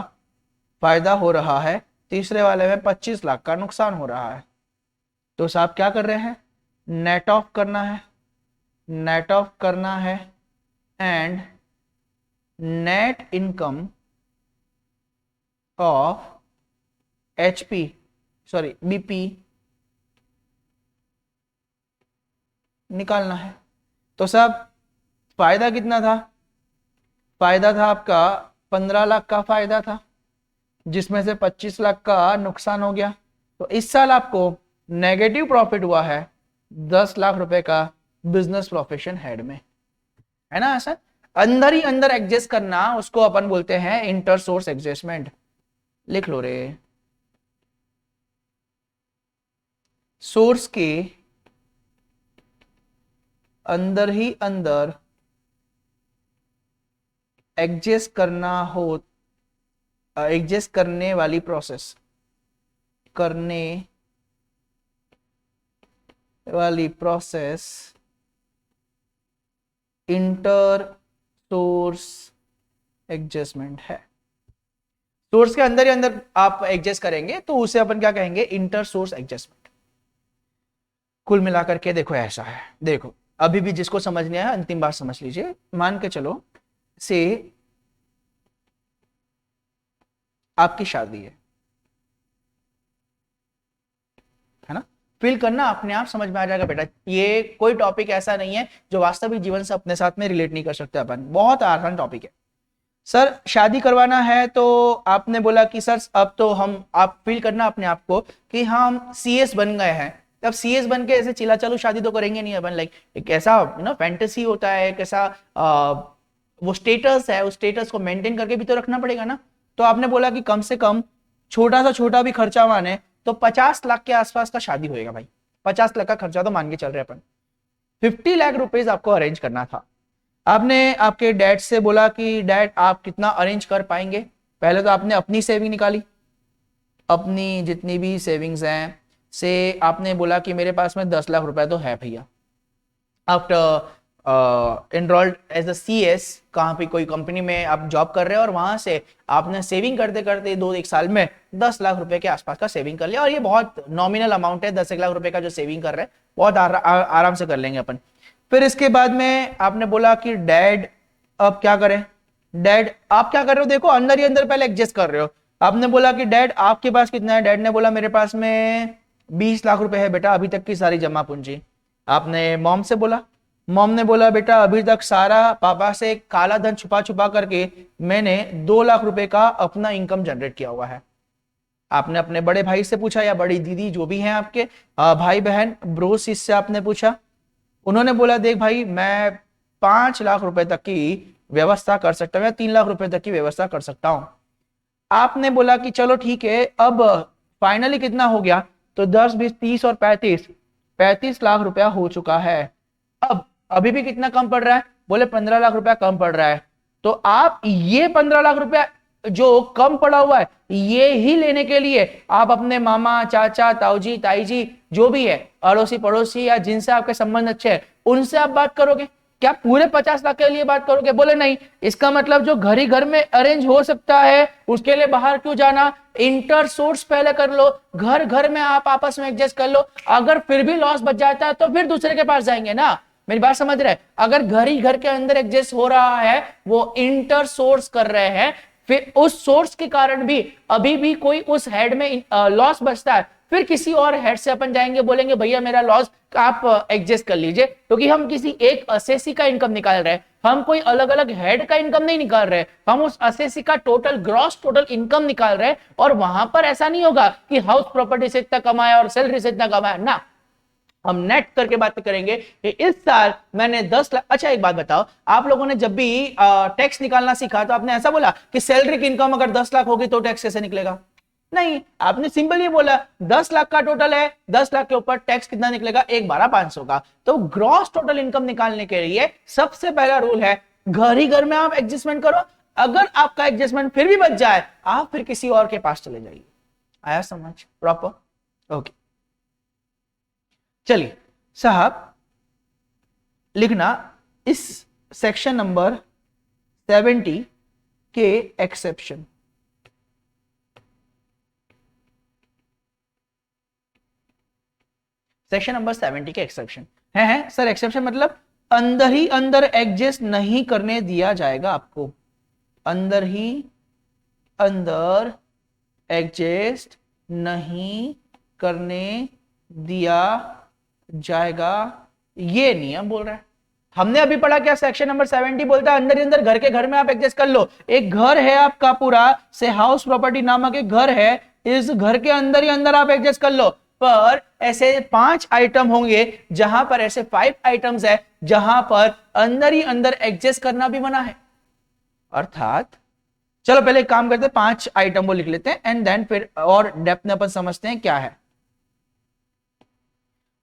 फायदा हो रहा है, तीसरे वाले में 25 लाख का नुकसान हो रहा है। तो साहब क्या कर रहे हैं, नेट ऑफ करना है, नेट ऑफ करना है, and net income of BP निकालना है। तो साहब फायदा कितना था, फायदा था आपका 15 लाख का फायदा था, जिसमें से 25 लाख का नुकसान हो गया। तो इस साल आपको नेगेटिव प्रॉफिट हुआ है 10 लाख रुपए का बिजनेस प्रोफेशन हेड में, है ना। ऐसा अंदर ही अंदर एडजस्ट करना, उसको अपन बोलते हैं इंटर सोर्स एडजस्टमेंट। लिख लो रे, सोर्स के अंदर ही अंदर एडजस्ट करना हो, एडजस्ट करने वाली प्रोसेस, करने वाली प्रोसेस इंटर सोर्स एडजस्टमेंट है। सोर्स के अंदर ही अंदर आप एडजस्ट करेंगे तो उसे अपन क्या कहेंगे, इंटर सोर्स एडजस्टमेंट। कुल मिलाकर के देखो ऐसा है, देखो अभी भी जिसको समझ नहीं आया अंतिम बार समझ लीजिए। मान के चलो से आपकी शादी है ना, फील करना अपने आप समझ में आ जाएगा बेटा। ये कोई टॉपिक ऐसा नहीं है जो वास्तविक जीवन से अपने साथ में रिलेट नहीं कर सकते अपन, बहुत आसान टॉपिक है। सर शादी करवाना है, तो आपने बोला कि सर अब तो हम, आप फील करना अपने आप को कि हाँ हम सीएस बन गए हैं। अब सीएस बन के ऐसे चिल्ला चालू शादी तो करेंगे नहीं अपन, लाइक एक ऐसा फैंटेसी होता है, एक ऐसा वो स्टेटस है, उस स्टेटस को मेंटेन करके भी तो रखना पड़ेगा ना। तो आपने बोला कि कम से कम छोटा सा छोटा भी खर्चा माने तो 50 लाख के आसपास का शादी होएगा भाई। 50 लाख का खर्चा तो मान के चल रहे अपन। 50 लाख रुपीज आपको अरेंज करना था। आपने आपके डैड से बोला कि डैड आप कितना अरेंज कर पाएंगे। पहले तो आपने अपनी सेविंग निकाली, अपनी जितनी भी सेविंग्स हैं से आपने बोला कि मेरे पास में 10 लाख रुपए तो है भैया। After enrolled as a CS, कहाँ पे कोई कंपनी में आप जॉब कर रहे हो और वहां से आपने सेविंग करते करते 2-1 साल में 10 लाख रुपए के आसपास का सेविंग कर लिया। और ये बहुत नॉमिनल अमाउंट है, 10 लाख रुपए का जो सेविंग कर रहे हैं बहुत आराम से कर लेंगे अपन। फिर इसके बाद में आपने बोला कि डैड अब क्या करें। डैड आप क्या कर रहे हो, देखो अंदर ही अंदर पहले एडजस्ट कर रहे हो। आपने बोला कि डैड आपके पास कितना है। डैड ने बोला मेरे पास में 20 लाख रुपए है बेटा, अभी तक की सारी जमा पूंजी। आपने मॉम से बोला, मॉम ने बोला बेटा अभी तक सारा पापा से काला धन छुपा छुपा करके मैंने 2 लाख रुपए का अपना इनकम जनरेट किया हुआ है। आपने अपने बड़े भाई से पूछा या बड़ी दीदी जो भी हैं आपके भाई बहन ब्रोस, इससे आपने पूछा। उन्होंने बोला देख भाई मैं 5 लाख रुपए तक की व्यवस्था कर सकता हूं या 3 लाख रुपए तक की व्यवस्था कर सकता हूं। आपने बोला कि चलो ठीक है, अब फाइनली कितना हो गया, तो 10, 20, 30 और 35 लाख रुपया हो चुका है। अब अभी भी कितना कम पड़ रहा है, बोले 15 लाख रुपया कम पड़ रहा है। तो आप ये 15 लाख रुपया जो कम पड़ा हुआ है ये ही लेने के लिए आप अपने मामा, चाचा, ताऊजी, ताई जी जो भी है अड़ोसी पड़ोसी या जिनसे आपके संबंध अच्छे हैं उनसे आप बात करोगे क्या? पूरे 50 लाख के लिए बात करोगे? बोले नहीं। इसका मतलब जो घर ही घर में अरेंज हो सकता है उसके लिए बाहर क्यों जाना, इंटर सोर्स पहले कर लो, घर घर में आप आपस में एडजस्ट कर लो। अगर फिर भी लॉस बच जाता है तो फिर दूसरे के पास जाएंगे ना। मेरी बात समझ रहे हैं? अगर घर ही घर के अंदर एडजस्ट हो रहा है, वो इंटर सोर्स कर रहे हैं, फिर उस सोर्स के कारण भी अभी भी कोई उस हेड में लॉस बचता है, फिर किसी और हेड से अपन जाएंगे, बोलेंगे भैया मेरा लॉस आप एडजस्ट कर लीजिए, क्योंकि हम किसी एक असेसी का इनकम निकाल रहे हैं, हम कोई अलग अलग हेड का इनकम नहीं निकाल रहे, हम उस असेसी का टोटल ग्रॉस टोटल इनकम निकाल रहे हैं। और वहां पर ऐसा नहीं होगा कि हाउस प्रॉपर्टी से इतना कमाया और सैलरी से इतना कमाया ना, हम नेट करके बात करेंगे कि इस साल मैंने 10 लाख। अच्छा एक बात बताओ, आप लोगों ने जब भी टैक्स निकालना सीखा तो आपने ऐसा बोला कि सैलरी की इनकम अगर 10 लाख होगी तो टैक्स कैसे निकलेगा? नहीं, आपने सिंपल ये बोला 10 लाख का टोटल है, 10 लाख के ऊपर टैक्स कितना निकलेगा? 1,12,500 का। तो ग्रॉस टोटल इनकम निकालने के लिए सबसे पहला रूल है घर ही घर में आप एडजस्टमेंट करो। अगर आपका एडजस्टमेंट फिर भी बच जाए, आप फिर किसी और के पास चले जाइए। आया समझ प्रॉपर? ओके, चलिए साहब लिखना इस सेक्शन नंबर 70 के एक्सेप्शन। सेक्शन नंबर 70 के एक्सेप्शन है सर। एक्सेप्शन मतलब अंदर ही अंदर एडजस्ट नहीं करने दिया जाएगा आपको, अंदर ही अंदर एडजस्ट नहीं करने दिया जाएगा, ये नियम बोल रहा है। हमने अभी पढ़ा क्या? सेक्शन नंबर 70 बोलता है अंदर ही अंदर घर के घर में आप एडजस्ट कर लो। एक घर है आपका पूरा से हाउस प्रॉपर्टी नामक एक घर है, इस घर के अंदर ही अंदर आप एडजस्ट कर लो, पर ऐसे 5 आइटम होंगे जहां पर ऐसे 5 आइटम्स है जहां पर अंदर ही अंदर एडजस्ट करना भी मना है। अर्थात चलो पहले एक काम करते हैं, 5 आइटम वो लिख लेते हैं एंड देन फिर और डेप्थ में अपन समझते हैं क्या है।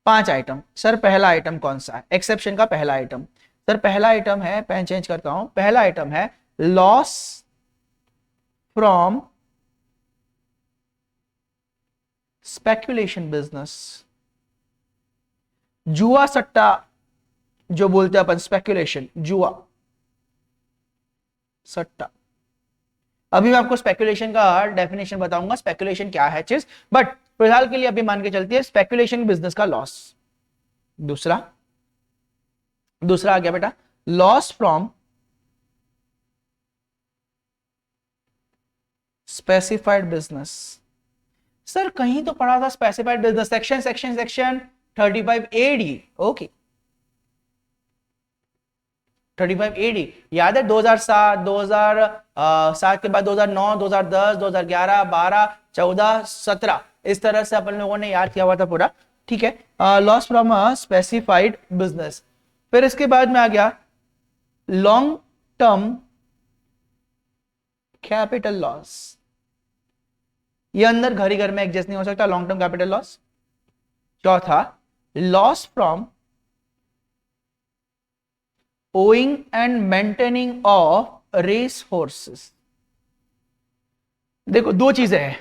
5 आइटम। सर पहला आइटम कौन सा है? एक्सेप्शन का पहला आइटम। सर पहला आइटम है, पेन चेंज करता हूं, पहला आइटम है लॉस फ्रॉम स्पेक्युलेशन बिजनेस। जुआ सट्टा जो बोलते हैं अपन, स्पेक्युलेशन, जुआ सट्टा। अभी मैं आपको स्पेकुलेशन का डेफिनेशन बताऊंगा, स्पेकुलेशन क्या है चीज, बट फिलहाल के लिए अभी मान के चलती है स्पेकुलेशन बिजनेस का लॉस। दूसरा आ गया बेटा loss from specified business. Sir कहीं तो पढ़ा था specified business, section 35 AD. Okay 35 AD याद है? 2007, 2007 के बाद 2009, 2010, 2011, 12, 14, 17, इस तरह से अपन लोगों ने याद किया हुआ था पूरा। ठीक है, loss from a specified business. फिर इसके बाद में आ गया लॉन्ग टर्म कैपिटल लॉस। ये अंदर घर ही घर में एडजस्ट नहीं हो सकता, लॉन्ग टर्म कैपिटल लॉस। चौथा loss from owing and maintaining of race horses। देखो दो चीजें हैं,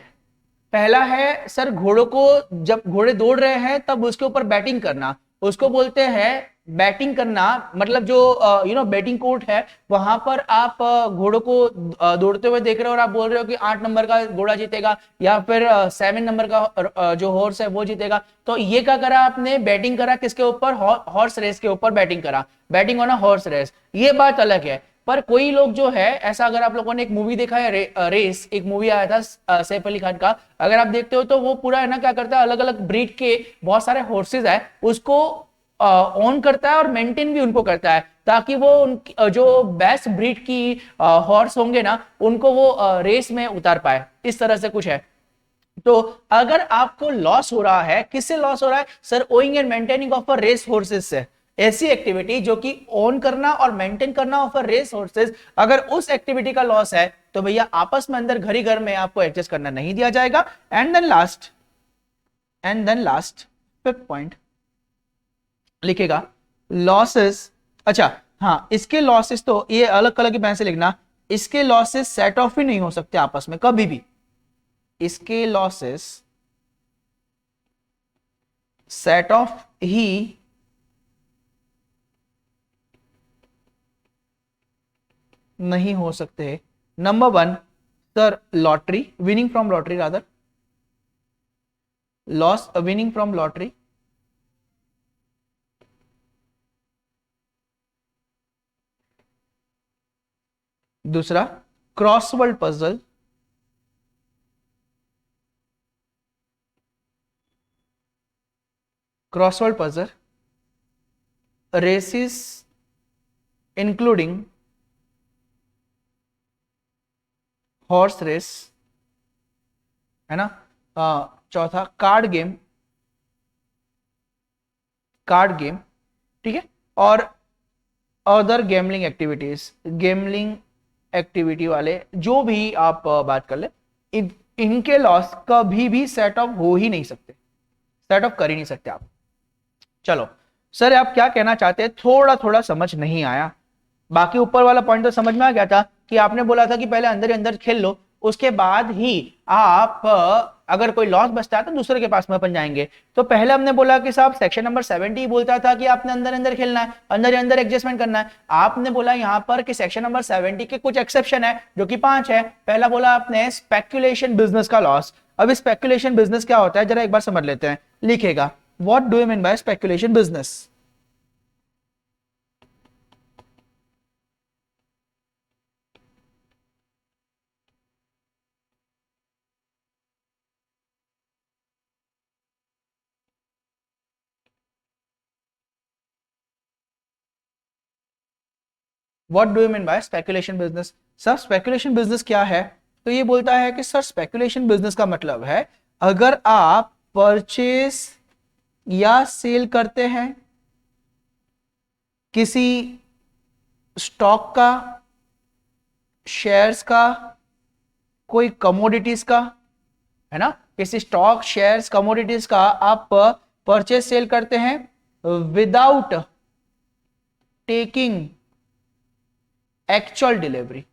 पहला है सर घोड़ों को जब घोड़े दौड़ रहे हैं तब उसके ऊपर बैटिंग करना, उसको बोलते हैं बैटिंग करना। मतलब जो बैटिंग कोर्ट है वहां पर आप घोड़ों को दौड़ते हुए देख रहे हो और आप बोल रहे हो कि 8 नंबर का घोड़ा जीतेगा या फिर 7 नंबर का जो हॉर्स है वो जीतेगा। तो ये क्या करा आपने? बैटिंग करा किसके ऊपर? हॉर्स रेस के ऊपर बैटिंग करा, betting on a horse race. ये बात अलग है। पर कोई लोग जो है ऐसा, अगर आप लोगों ने एक मूवी देखा है रेस, एक मूवी आया था सैफ अली खान का, अगर आप देखते हो तो वो पूरा है ना क्या करता है, अलग अलग ब्रीड के बहुत सारे हॉर्सेस है उसको ऑन करता है और मेंटेन भी उनको करता है, ताकि वो जो बेस्ट ब्रीड की हॉर्स होंगे ना उनको वो रेस में उतार पाए। इस तरह से कुछ है। तो अगर आपको लॉस हो रहा है, किससे लॉस हो रहा है sir? Owning and maintaining of a race horses से। ऐसी एक्टिविटी जो कि ओन करना और मेंटेन करना ऑफ अ रेस हॉर्सेस, अगर उस एक्टिविटी का लॉस है तो भैया आपस में अंदर घर ही घर में आपको एडजस्ट करना नहीं दिया जाएगा। And then last 5th point लिखेगा लॉसेस। अच्छा हाँ, इसके लॉसेस तो ये अलग कलर की पेन से लिखना, इसके लॉसेस सेट ऑफ ही नहीं हो सकते आपस में कभी भी, इसके लॉसेस सेट ऑफ ही नहीं हो सकते। Number 1 sir lottery, winning from lottery, rather loss winning from lottery. दूसरा crossword puzzle, crossword puzzle, races including horse race, है ना, चौथा कार्ड गेम, ठीक है, और अदर गेमलिंग एक्टिविटीज, गेमलिंग एक्टिविटी वाले जो भी आप बात कर ले, इनके लॉस कभी भी सेट ऑफ हो ही नहीं सकते, सेट ऑफ कर ही नहीं सकते आप। चलो सर आप क्या कहना चाहते हैं, थोड़ा थोड़ा समझ नहीं आया, बाकी ऊपर वाला पॉइंट तो समझ में आ गया था कि आपने बोला था कि पहले अंदर ही अंदर खेल लो, उसके बाद ही आप अगर कोई लॉस बचता है तो दूसरे के पास में अपन जाएंगे। तो पहले हमने बोला कि साहब सेक्शन नंबर 70 बोलता था कि आपने अंदर अंदर खेलना है, अंदर ही अंदर एडजस्टमेंट करना है। आपने बोला यहाँ पर कि सेक्शन नंबर 70 के कुछ एक्सेप्शन है जो कि 5 है। पहला बोला आपने स्पेक्यूलेशन बिजनेस का लॉस। अब स्पेक्यूलेशन बिजनेस क्या होता है जरा एक बार समझ लेते हैं, लिखेगा what do you mean by speculation business. What do you mean by speculation business. Sir speculation business क्या है, तो ये बोलता है कि सर स्पेकुलेशन बिजनेस का मतलब है अगर आप परचेस या सेल करते हैं किसी स्टॉक का, शेयर्स का, कोई कमोडिटीज का, है ना, किसी स्टॉक शेयर्स कमोडिटीज का आप परचेस सेल करते हैं without taking actual delivery,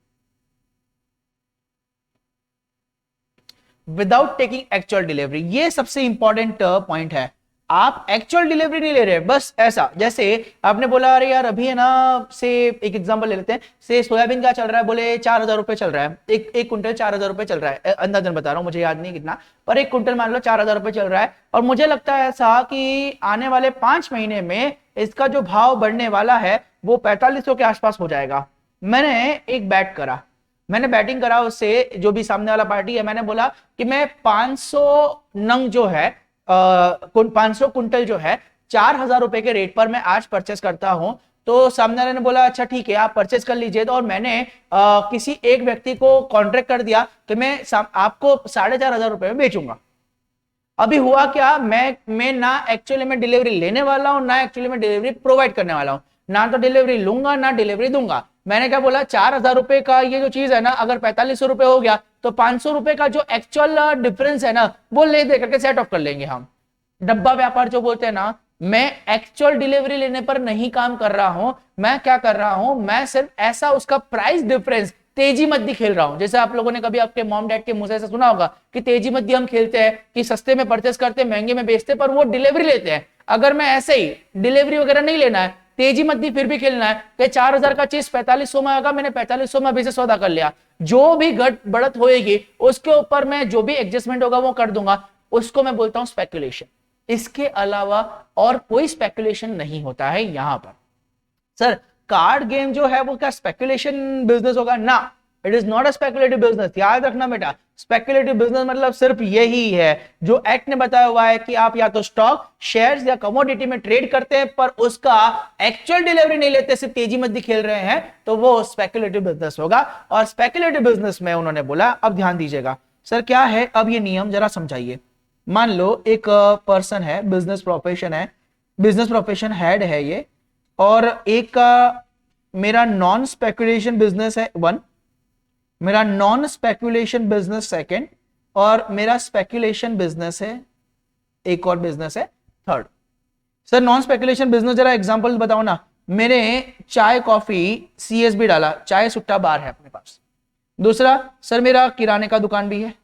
without taking actual delivery, ये सबसे इंपॉर्टेंट पॉइंट है। आप एक्चुअल डिलीवरी नहीं ले रहे, बस ऐसा जैसे आपने बोला अरे यार अभी है ना, से एक एग्जांपल ले लेते हैं, से सोयाबीन क्या चल रहा है, बोले 4,000 रुपए चल रहा है, एक कुंटल 4,000 रुपए चल रहा है, अंदाजन बता रहा हूं मुझे याद नहीं कितना, पर एक कुंटल मान लो 4,000 रुपए चल रहा है। और मुझे लगता है ऐसा कि आने वाले 5 महीने में इसका जो भाव बढ़ने वाला है वो 4500 के आसपास हो जाएगा। मैंने एक बैट करा, मैंने बैटिंग करा उससे, जो भी सामने वाला पार्टी है, मैंने बोला कि मैं 500 नंग जो है 500 कुंटल जो है 4,000 रुपए के रेट पर मैं आज परचेस करता हूं। तो सामने वाले ने बोला अच्छा ठीक है आप परचेस कर लीजिए, तो और मैंने किसी एक व्यक्ति को कॉन्ट्रैक्ट कर दिया कि मैं आपको 4,500 रुपए में बेचूंगा। अभी हुआ क्या, मैं ना एक्चुअली में डिलीवरी लेने वाला हूं, ना एक्चुअली में डिलीवरी प्रोवाइड करने वाला हूं, ना तो डिलीवरी लूंगा ना डिलीवरी दूंगा। मैंने क्या बोला 4,000 रुपए का ये जो चीज है ना, अगर 4500 रुपए हो गया तो 500 रुपए का जो एक्चुअल डिफरेंस है ना वो ले दे करके सेट ऑफ कर लेंगे हम। डब्बा व्यापार जो बोलते हैं ना, मैं एक्चुअल डिलीवरी लेने पर नहीं काम कर रहा हूं, मैं क्या कर रहा हूं, मैं सिर्फ ऐसा उसका प्राइस डिफरेंस तेजी मद्दी खेल रहा हूं। जैसे आप लोगों ने कभी आपके मॉम डैड के मुंह से ऐसा सुना होगा कि तेजी मद्दी हम खेलते हैं कि सस्ते में परचेस करते हैं महंगे में बेचते, पर वो डिलीवरी लेते हैं। अगर मैं ऐसे ही डिलीवरी वगैरह नहीं लेना है, तेजी मद्दी फिर भी खेलना है कि 4,000 का चीज 4500 में आएगा, मैंने 4500 में अभी से सौदा कर लिया, जो भी घट बढ़त होएगी उसके ऊपर मैं जो भी एडजस्टमेंट होगा वो कर दूंगा, उसको मैं बोलता हूं स्पेकुलेशन। इसके अलावा और कोई स्पेकुलेशन नहीं होता है यहां पर। सर कार्ड गेम जो है वो क्या स्पेकुलेशन बिजनेस होगा ना, it is not a speculative business. याद रखना बेटा, स्पेकुलेटिव बिजनेस मतलब सिर्फ यही है जो एक्ट ने बताया हुआ है कि आप या तो स्टॉक, शेयर्स या कमोडिटी में ट्रेड करते हैं पर उसका एक्चुअल डिलीवरी नहीं लेते, सिर्फ तेजी मद्दी खेल रहे हैं, तो वो स्पेकुलेटिव बिजनेस होगा। और स्पेकुलेटिव बिजनेस में उन्होंने बोला, अब ध्यान दीजिएगा सर क्या है, अब ये नियम जरा समझाइए। मान लो एक पर्सन है, बिजनेस प्रोफेशन है, बिजनेस प्रोफेशन हेड है ये, और एक का मेरा नॉन स्पेकुलेशन बिजनेस है 1, मेरा नॉन स्पेकुलेशन बिजनेस सेकंड, और मेरा स्पेकुलेशन बिजनेस है एक और बिजनेस है third. Sir non speculation business जरा एग्जांपल बताओ ना। मेरे चाय कॉफी सीएसबी डाला, चाय सुट्टा बार है अपने पास। दूसरा सर मेरा किराने का दुकान भी है,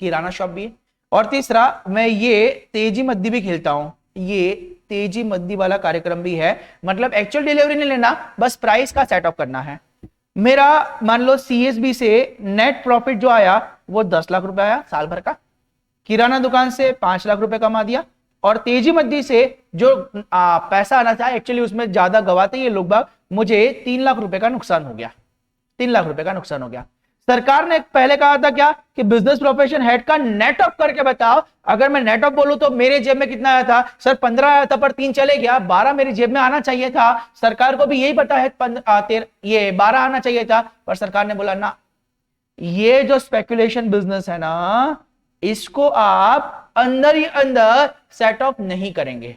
किराना शॉप भी है। और तीसरा मैं ये तेजी मद्दी भी खेलता हूं, ये तेजी मद्दी वाला कार्यक्रम भी है, मतलब एक्चुअल डिलीवरी नहीं लेना, बस प्राइस का सेटअप करना है। मेरा मान लो सीएसबी से नेट प्रॉफिट जो आया वो 10 लाख रुपए आया साल भर का, किराना दुकान से 5 लाख रुपए कमा दिया, और तेजी मद्दी से जो पैसा आना था एक्चुअली उसमें ज्यादा गवाते ये लोग बाग, मुझे 3 लाख रुपए का नुकसान हो गया, 3 लाख रुपए का नुकसान हो गया। सरकार ने पहले कहा था क्या कि बिजनेस प्रोफेशन हेड का नेट ऑफ करके बताओ। अगर मैं नेट ऑफ बोलूं तो मेरे जेब में कितना आया था सर, 15 आया था, पर 3 चले गया, 12 मेरी जेब में आना चाहिए था। सरकार को भी यही पता है ये 12 आना चाहिए था, पर सरकार ने बोला ना, ये जो स्पेकुलेशन बिजनेस है ना, इसको आप अंदर ही अंदर सेट ऑफ नहीं करेंगे।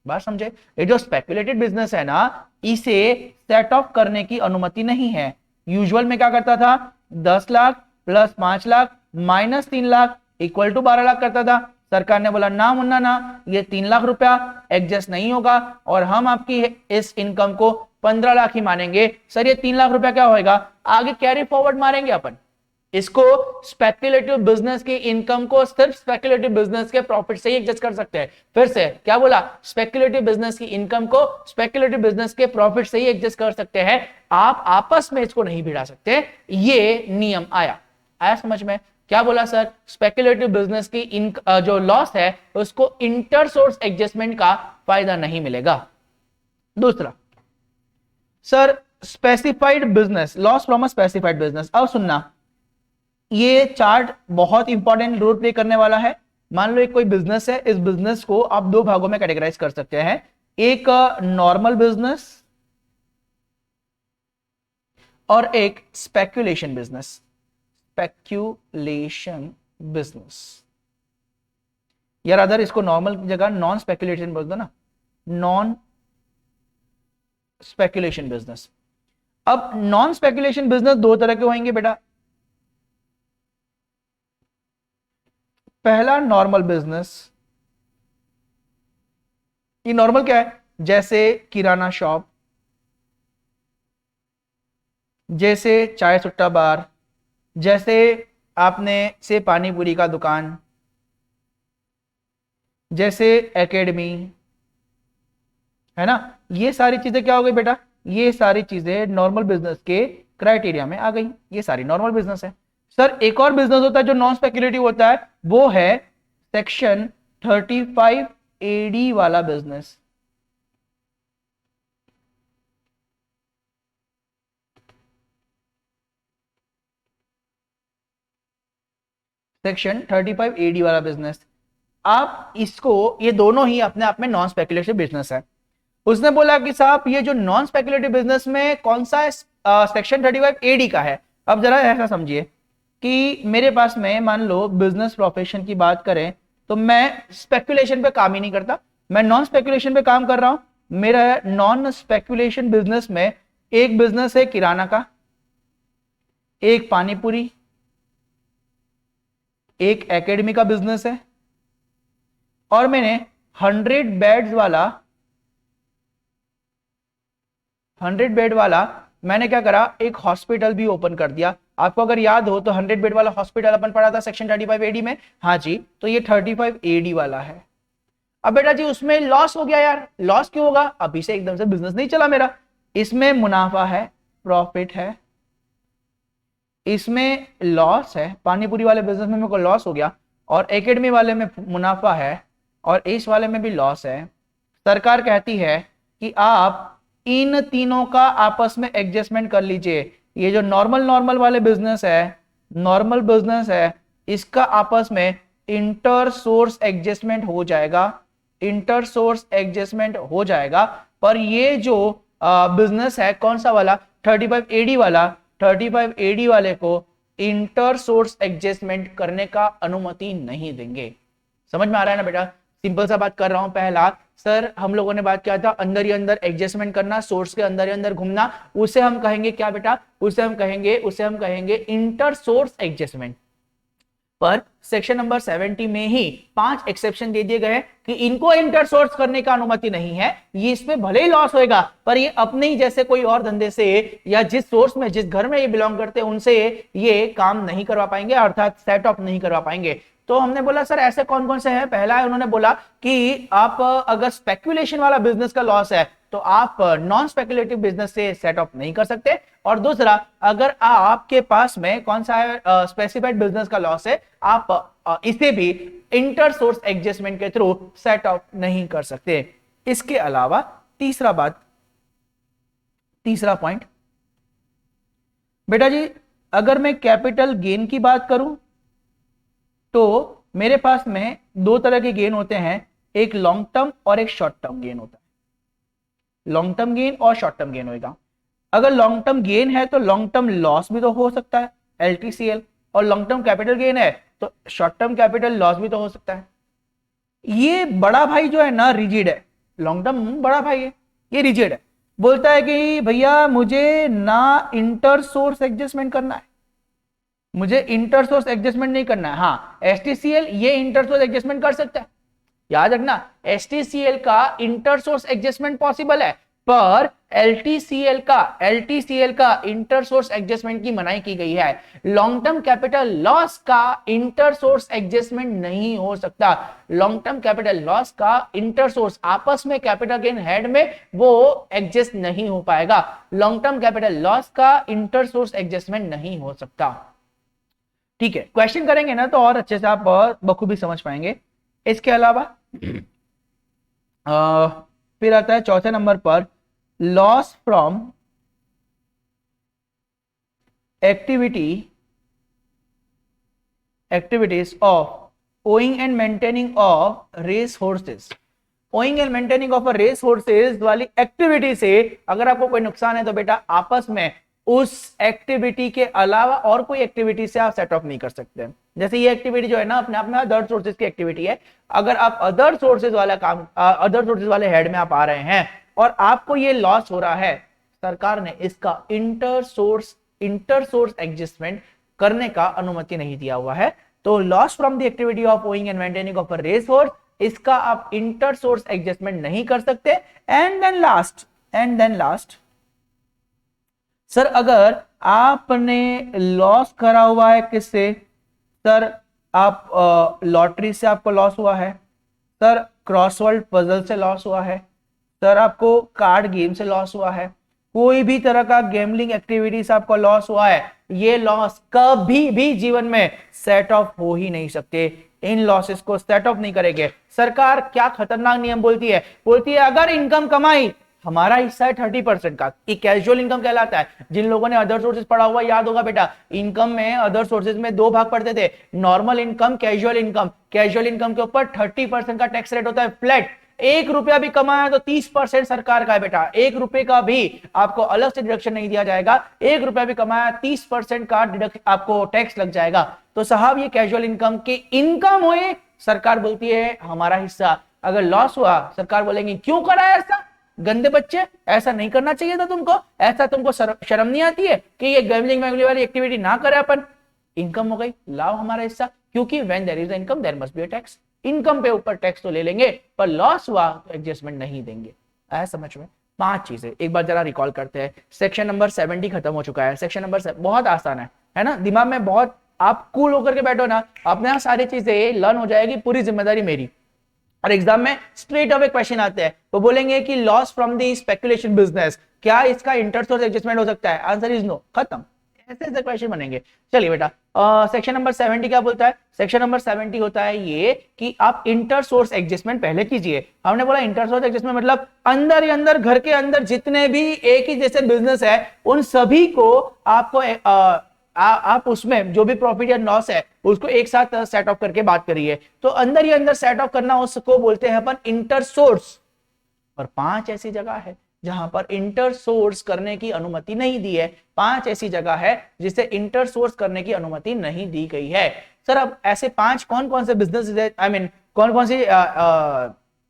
बात समझे? ये जो स्पेकुलेटेड बिजनेस है ना, इसे सेट ऑफ करने की अनुमति नहीं है। यूजुअल में क्या करता था, 10 lakh plus 5 lakh minus 3 lakh equal to 12 lakh करता था। सरकार ने बोला ना मुन्ना ना, ये 3 लाख रुपया एडजस्ट नहीं होगा और हम आपकी इस इनकम को 15 लाख ही मानेंगे। सर ये 3 लाख रुपया क्या होएगा, आगे कैरी फॉरवर्ड मारेंगे अपन इसको। स्पेक्युलेटिव बिजनेस की इनकम को सिर्फ स्पेक्युलेटिव बिजनेस के प्रॉफिट से ही एडजस्ट कर सकते हैं। फिर से क्या बोला, स्पेक्युलेटिव बिजनेस की इनकम को स्पेक्युलेटिव बिजनेस के प्रॉफिट से ही एडजस्ट कर सकते हैं, आप आपस में इसको नहीं भिड़ा सकते। ये नियम आया समझ में? क्या बोला सर, स्पेक्युलेटिव बिजनेस की जो लॉस है उसको इंटर सोर्स एडजस्टमेंट का फायदा नहीं मिलेगा। दूसरा sir, specified business loss from a specified business. अब सुनना, ये चार्ट बहुत इंपॉर्टेंट रोल प्ले करने वाला है। मान लो एक कोई बिजनेस है, इस बिजनेस को आप 2 भागों में कैटेगराइज कर सकते हैं, एक नॉर्मल बिजनेस और एक स्पेक्यूलेशन बिजनेस। स्पेक्यूलेशन बिजनेस यार, अदर इसको नॉर्मल की जगह नॉन स्पेक्यूलेशन बोल दो ना, नॉन स्पेक्यूलेशन बिजनेस। अब नॉन स्पेक्यूलेशन बिजनेस 2 तरह के होंगे बेटा। पहला नॉर्मल बिजनेस, ये नॉर्मल क्या है, जैसे किराना शॉप, जैसे चाय सुट्टा बार, जैसे आपने से पानी पूरी का दुकान, जैसे एकेडमी, है ना। ये सारी चीजें क्या हो गई बेटा, ये सारी चीजें नॉर्मल बिजनेस के क्राइटेरिया में आ गई। ये सारी नॉर्मल बिजनेस है। सर एक और बिजनेस होता है जो नॉन स्पेक्युलेटिव होता है, वो है सेक्शन 35 AD वाला बिजनेस। सेक्शन 35 AD वाला बिजनेस, आप इसको, ये दोनों ही अपने आप में नॉन स्पेक्युलेटिव बिजनेस है। उसने बोला कि साहब ये जो नॉन स्पेक्युलेटिव बिजनेस में कौन सा सेक्शन 35 AD का है। अब जरा ऐसा समझिए कि मेरे पास में मान लो बिजनेस प्रोफेशन की बात करें तो मैं स्पेक्युलेशन पे काम ही नहीं करता, मैं नॉन स्पेक्युलेशन पे काम कर रहा हूं। मेरा नॉन स्पेक्युलेशन बिजनेस में एक बिजनेस है किराना का, एक पानीपुरी, एक एकेडमी का बिजनेस है, और मैंने 100 बेड वाला मैंने क्या करा, एक हॉस्पिटल भी ओपन कर दिया। आपको अगर याद हो तो 100 बेड वाला हॉस्पिटल अपन पढ़ा था सेक्शन 35 AD में। हाँ जी, तो ये 35 AD वाला है। अब बेटा जी उसमें लॉस हो गया यार, लॉस क्यों होगा, अभी से एकदम से बिजनेस नहीं चला मेरा। इसमें मुनाफा है, प्रॉफिट है, इसमें लॉस है। पानीपुरी वाले बिजनेस में मेरे को लॉस हो गया, और एकेडमी वाले में मुनाफा है, और इस वाले में भी लॉस है। सरकार कहती है कि आप इन तीनों का आपस में एडजस्टमेंट कर लीजिए। ये जो नॉर्मल वाले बिजनेस है, नॉर्मल बिजनेस है, इसका आपस में इंटर सोर्स एडजस्टमेंट हो जाएगा, इंटर सोर्स एडजस्टमेंट हो जाएगा। पर ये जो बिजनेस है कौन सा वाला, 35 AD वाला, 35 AD वाले को इंटर सोर्स एडजस्टमेंट करने का अनुमति नहीं देंगे। समझ में आ रहा है ना बेटा? सिंपल सा बात कर रहा हूं। पहला सर हम लोगों ने बात किया था अंदर ही अंदर एडजस्टमेंट करना, सोर्स के अंदर ही अंदर घूमना, उसे हम कहेंगे क्या बेटा, उसे हम कहेंगे इंटर सोर्स एडजस्टमेंट। पर सेक्शन नंबर 70 में ही 5 एक्सेप्शन दे दिए गए कि इनको इंटर सोर्स करने का अनुमति नहीं है। ये इसमें भले ही लॉस होएगा, पर ये अपने ही जैसे कोई और धंधे से या जिस सोर्स में, जिस घर में ये बिलोंग करते हैं उनसे ये काम नहीं करवा पाएंगे, अर्थात सेट ऑफ नहीं करवा पाएंगे। तो हमने बोला सर ऐसे कौन कौन से हैं। पहला है, उन्होंने बोला कि आप अगर स्पेक्यूलेशन वाला बिजनेस का लॉस है तो आप नॉन स्पेक्युलेटिव बिजनेस से सेट ऑफ नहीं कर सकते। और दूसरा, अगर आपके पास में कौन सा है स्पेसिफाइड बिजनेस का लॉस है, आप इसे भी इंटर सोर्स एडजस्टमेंट के थ्रू सेट ऑफ नहीं कर सकते। इसके अलावा तीसरा पॉइंट बेटा जी, अगर मैं कैपिटल गेन की बात करूं तो मेरे पास में दो तरह के गेन होते हैं, एक लॉन्ग टर्म और एक शॉर्ट टर्म गेन होता है। लॉन्ग टर्म गेन और शॉर्ट टर्म गेन होगा। अगर लॉन्ग टर्म गेन है तो लॉन्ग टर्म लॉस भी तो हो सकता है LTCL, और लॉन्ग टर्म कैपिटल गेन है तो शॉर्ट टर्म कैपिटल लॉस भी तो हो सकता है। ये बड़ा भाई जो है ना रिजिड है, लॉन्ग टर्म बड़ा भाई है, ये रिजिड है, बोलता है कि भैया मुझे ना इंटर सोर्स एडजस्टमेंट करना है, मुझे इंटर सोर्स एडजस्टमेंट नहीं करना है। हाँ STCL ये इंटर सोर्स एडजस्टमेंट कर सकता है, याद रखना STCL का इंटर सोर्स एडजस्टमेंट पॉसिबल है, पर LTCL का इंटर सोर्स एडजस्टमेंट की मनाही की गई है। लॉन्ग टर्म कैपिटल लॉस का इंटर सोर्स एडजस्टमेंट नहीं हो सकता। लॉन्ग टर्म कैपिटल लॉस का इंटर सोर्स आपस में कैपिटल गेन हेड में वो एडजस्ट नहीं हो पाएगा। लॉन्ग टर्म कैपिटल लॉस का इंटर सोर्स एडजस्टमेंट नहीं हो सकता। ठीक है, क्वेश्चन करेंगे ना तो और अच्छे से आप बखूबी समझ पाएंगे। इसके अलावा फिर आता है चौथे नंबर पर loss from activities of owning and maintaining of race horses. Owning and maintaining of race horses वाली एक्टिविटी से अगर आपको कोई नुकसान है तो बेटा आपस में उस एक्टिविटी के अलावा और कोई एक्टिविटी से आप सेट ऑफ नहीं कर सकते। जैसे ये एक्टिविटी जो है ना अपने आप में अदर सोर्सेज की एक्टिविटी है, अगर आप अदर सोर्सेज वाला काम अदर सोर्सेज वाले हेड में आप आ रहे हैं और आपको ये लॉस हो रहा है, सरकार ने इसका इंटर सोर्स एडजस्टमेंट करने का अनुमति नहीं दिया हुआ है। तो loss from the activity of owning and maintaining of a race horse, इसका आप इंटर सोर्स एडजस्टमेंट नहीं कर सकते। एंड देन लास्ट सर अगर आपने लॉस करा हुआ है किससे, सर आप लॉटरी से आपको लॉस हुआ है, सर क्रॉसवर्ड पजल से लॉस हुआ है, सर आपको कार्ड गेम से लॉस हुआ है, कोई भी तरह का गैम्बलिंग एक्टिविटी से आपको लॉस हुआ है, ये लॉस कभी भी जीवन में सेट ऑफ हो ही नहीं सकते। इन लॉसेस को सेट ऑफ नहीं करेंगे। सरकार क्या खतरनाक नियम बोलती है अगर इनकम कमाई, हमारा हिस्सा है 30% का, कि कैजुअल इनकम कहलाता है। जिन लोगों ने अदर सोर्सेज पढ़ा हुआ याद होगा बेटा, इनकम में अदर सोर्सेज में दो भाग पढ़ते थे, normal income, casual income. Casual income के ऊपर 30% का टैक्स रेट होता है फ्लैट। 1 रुपया भी कमाया तो 30% सरकार का है बेटा, 1 रुपए का भी आपको अलग से डिडक्शन नहीं दिया जाएगा। 1 रुपया भी कमाया 30% का आपको टैक्स लग जाएगा। तो साहब ये कैजुअल इनकम की इनकम हुए, सरकार बोलती है हमारा हिस्सा। अगर लॉस हुआ सरकार बोलेंगे क्यों करा ऐसा, गंदे बच्चे, ऐसा नहीं करना चाहिए था तुमको, ऐसा तुमको शर्म नहीं आती है कि ये गैम्बलिंग वैम्बलिंग वाली एक्टिविटी ना करे अपन। इनकम हो गई, लाओ हमारा हिस्सा, क्योंकि when there is income there must be a tax. Income पे ऊपर टैक्स तो ले लेंगे, पर लॉस हुआ तो एडजस्टमेंट नहीं देंगे। आया समझ में? 5 चीजें एक बार जरा रिकॉल करते हैं। सेक्शन नंबर 70 खत्म हो चुका है। सेक्शन नंबर बहुत आसान है ना, दिमाग में बहुत आप कूल होकर के बैठो ना, अपने यहाँ सारी चीजें लर्न हो जाएगी, पूरी जिम्मेदारी मेरी। और एग्जाम में स्ट्रेट अवे क्वेश्चन आते हैं, वो बोलेंगे कि loss from the speculation business, क्या इसका इंटरसोर्स एडजस्टमेंट हो सकता है? आंसर इज नो, खत्म। ऐसे ऐसे क्वेश्चन बनेंगे। चलिए बेटा, सेक्शन नंबर 70 क्या बोलता है? सेक्शन नंबर 70 होता है ये कि आप इंटर सोर्स एडजस्टमेंट पहले कीजिए। हमने बोला इंटर सोर्स एडजस्टमेंट मतलब अंदर ही अंदर, घर के अंदर जितने भी एक ही जैसे बिजनेस है उन सभी को आपको आप उसमें जो भी प्रॉफिट या लॉस है उसको एक साथ सेट ऑफ करके बात करिए। तो अंदर ही अंदर सेट ऑफ करना उसको बोलते हैं अपन इंटर सोर्स। और 5 ऐसी जगह है जहां पर इंटर सोर्स करने की अनुमति नहीं दी है। 5 ऐसी जगह है जिसे इंटर सोर्स करने की अनुमति नहीं दी गई है। सर अब ऐसे 5 कौन कौन से बिजनेस है, आई मीन कौन कौन सी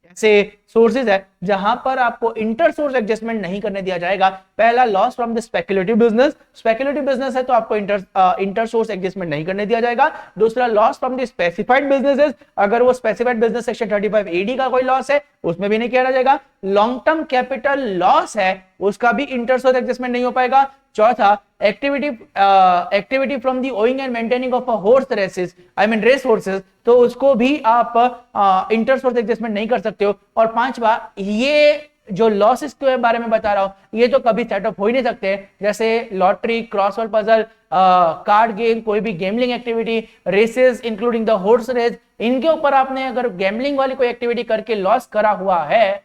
ऐसे सोर्सेज है जहां पर आपको इंटर सोर्स एडजस्टमेंट नहीं करने दिया जाएगा? पहला, loss from the speculative business. Speculative business है तो आपको इंटर सोर्स एडजस्टमेंट नहीं करने दिया जाएगा। दूसरा, loss from the specified businesses, अगर वो स्पेसिफाइड बिजनेस सेक्शन 35 AD का कोई लॉस है उसमें भी नहीं किया जाएगा। लॉन्ग टर्म कैपिटल लॉस है उसका भी इंटर सोर्स एडजस्टमेंट नहीं हो पाएगा। चौथा, activity from the owning and maintaining of a horse races, I mean race horses, तो उसको भी आप इंटर सोर्स एडजस्टमेंट नहीं कर सकते हो। और 5वां, ये जो लॉसेस के बारे में बता रहा हूं ये तो कभी सेटअप हो ही नहीं सकते, जैसे lottery, crossword puzzle, card game, कोई भी gambling activity, races including the horse race, इनके ऊपर आपने अगर गैम्बलिंग वाली कोई एक्टिविटी करके लॉस करा हुआ है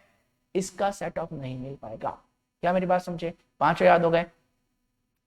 इसका सेट ऑफ नहीं मिल पाएगा। क्या मेरी बात समझे? 5 याद हो गए।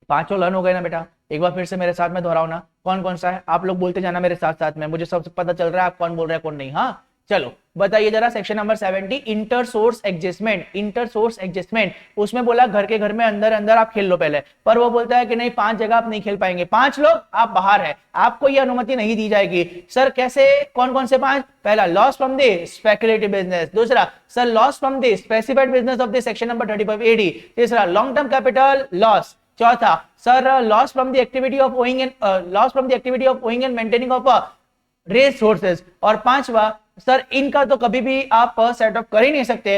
पांचों लर्न हो गए ना बेटा? एक बार फिर से मेरे साथ में दोहराओ ना, कौन कौन सा है? आप लोग बोलते जाना मेरे साथ साथ में, मुझे सब पता चल रहा है आप कौन बोल रहे हैं कौन नहीं। हाँ चलो बताइए जरा, section number 70 inter source adjustment. Inter source adjustment, उसमें बोला घर के घर में अंदर अंदर आप खेल लो पहले, पर वो बोलता है कि नहीं 5 जगह आप नहीं खेल पाएंगे, 5 लोग आप बाहर है, आपको ये अनुमति नहीं दी जाएगी। सर कैसे, कौन कौन से 5? पहला loss from the speculative business, दूसरा sir loss from the specified business of the section number 35AD, तीसरा लॉन्ग टर्म कैपिटल लॉस, चौथा sir loss from the activity of owning and loss from the activity of owning and maintaining of race sources, और पांचवा सर इनका तो कभी भी आप सेट ऑफ कर ही नहीं सकते,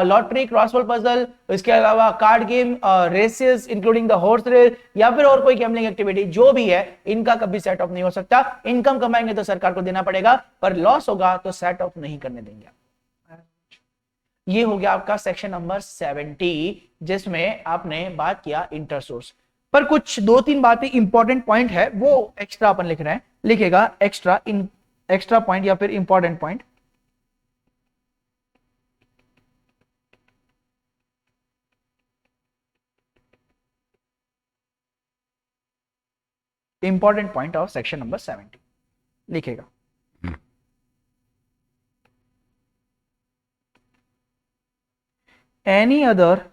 लॉटरी, क्रॉसवर्ड पजल, इसके अलावा card game, races including the horse race, या फिर और कोई गैम्बलिंग एक्टिविटी, जो भी है इनका कभी सेट ऑफ नहीं हो सकता। इनकम कमाएंगे तो सरकार को देना पड़ेगा, पर लॉस होगा तो सेट ऑफ नहीं करने देंगे। ये हो गया आपका सेक्शन नंबर 70, जिसमें आपने बात किया इंटरसोर्स पर। कुछ 2-3 बातें इंपॉर्टेंट पॉइंट है वो एक्स्ट्रा अपन लिख रहे हैं, लिखेगा एक्स्ट्रा पॉइंट या फिर important point. Important point of section number 70 लिखेगा। Any other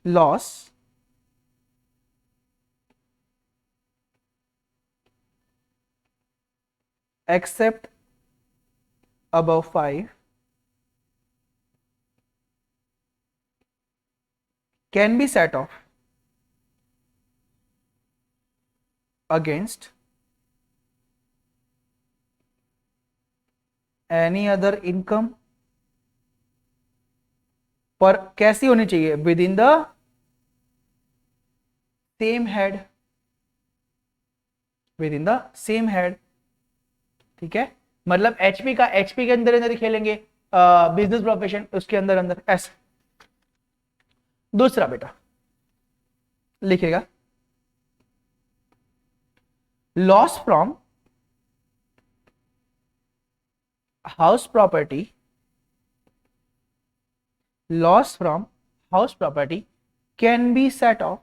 laws except above 5 can be set off against any other income, पर कैसी होनी चाहिए? With in the same head, with in the same head, ठीक है? मतलब एचपी का एचपी के अंदर अंदर खेलेंगे, बिजनेस प्रोफेशन उसके अंदर अंदर, ऐसे। दूसरा बेटा लिखेगा loss from house property, loss from house property can be set of,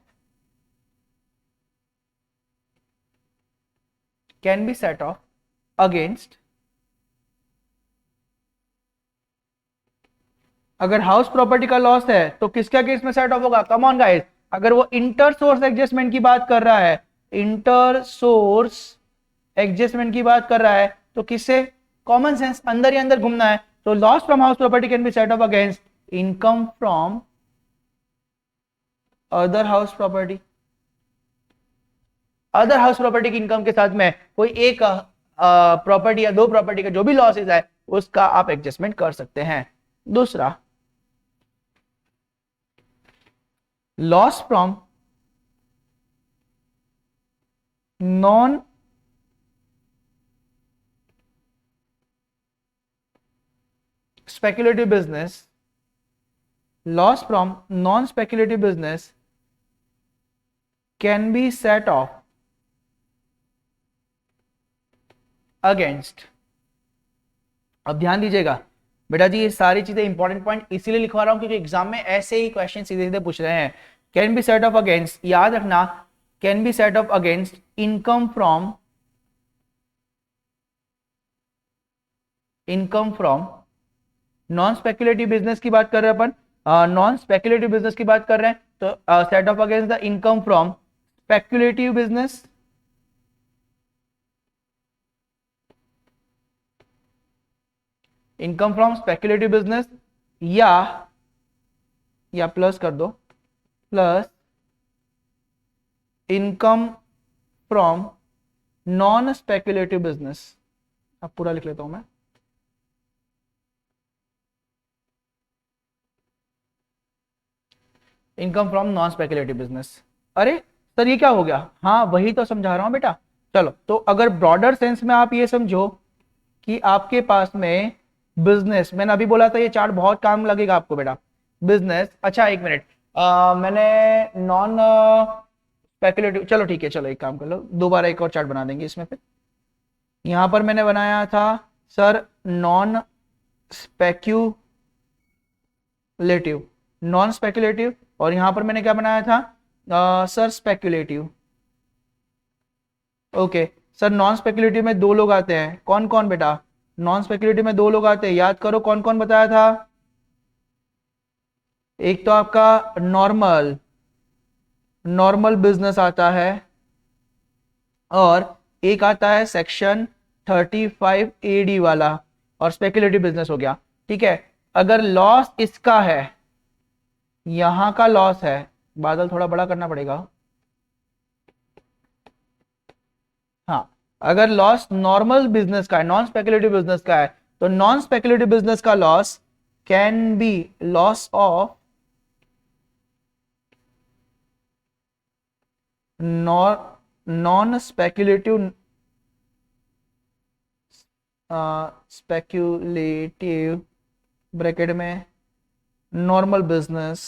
can be set off against, अगर हाउस प्रॉपर्टी का लॉस है तो किसका केस में सेट ऑफ होगा? कम ऑन गाइस, अगर वो इंटर सोर्स एडजस्टमेंट की बात कर रहा है, इंटर सोर्स एडजस्टमेंट की बात कर रहा है, तो किससे? कॉमन सेंस अंदर ही अंदर घूमना है, तो loss from house property can be set off against income from other house property. Other house property की इनकम के साथ में कोई एक प्रॉपर्टी या 2 प्रॉपर्टी का जो भी लॉसेज है उसका आप एडजस्टमेंट कर सकते हैं। दूसरा loss from non speculative business, loss from non-speculative business can be set off against। अब ध्यान दीजिएगा बेटा जी, ये सारी चीजें इंपॉर्टेंट पॉइंट इसीलिए लिखवा रहा हूं क्योंकि एग्जाम में ऐसे ही क्वेश्चन सीधे सीधे पूछ रहे हैं। Can be set off against, याद रखना, can be set off against income from, income from non speculative business की बात कर रहे हैं अपन, नॉन स्पेक्युलेटिव बिजनेस की बात कर रहे हैं, तो set off against the income from speculative business, income from speculative business, या प्लस कर दो, plus income from non speculative business. अब पूरा लिख लेता हूं मैं, income from non speculative business. अरे सर ये क्या हो गया? हाँ वही तो समझा रहा हूं बेटा। चलो तो अगर ब्रॉडर सेंस में आप ये समझो कि आपके पास में बिजनेस, मैंने अभी बोला था ये चार्ट बहुत काम लगेगा आपको बेटा, बिजनेस। अच्छा एक मिनट, मैंने नॉन स्पेक्युलेटिव, चलो ठीक है, चलो एक काम कर लो, दोबारा एक और चार्ट बना देंगे इसमें। फिर यहां पर मैंने बनाया था sir non speculative, non speculative, और यहां पर मैंने क्या बनाया था sir speculative. Okay sir, non speculative में दो लोग आते हैं, कौन कौन बेटा? नॉन स्पेक्युलेटिव में दो लोग आते हैं, याद करो कौन कौन बताया था? एक तो आपका नॉर्मल नॉर्मल बिजनेस आता है, और एक आता है सेक्शन 35 AD वाला, और स्पेक्युलेटिव बिजनेस हो गया। ठीक है, अगर लॉस इसका है, यहां का लॉस है, बादल थोड़ा बड़ा करना पड़ेगा, हाँ, अगर लॉस नॉर्मल बिजनेस का है, नॉन स्पेक्युलेटिव बिजनेस का है, तो नॉन स्पेक्युलेटिव बिजनेस का loss can be loss of non speculative speculative bracket में normal business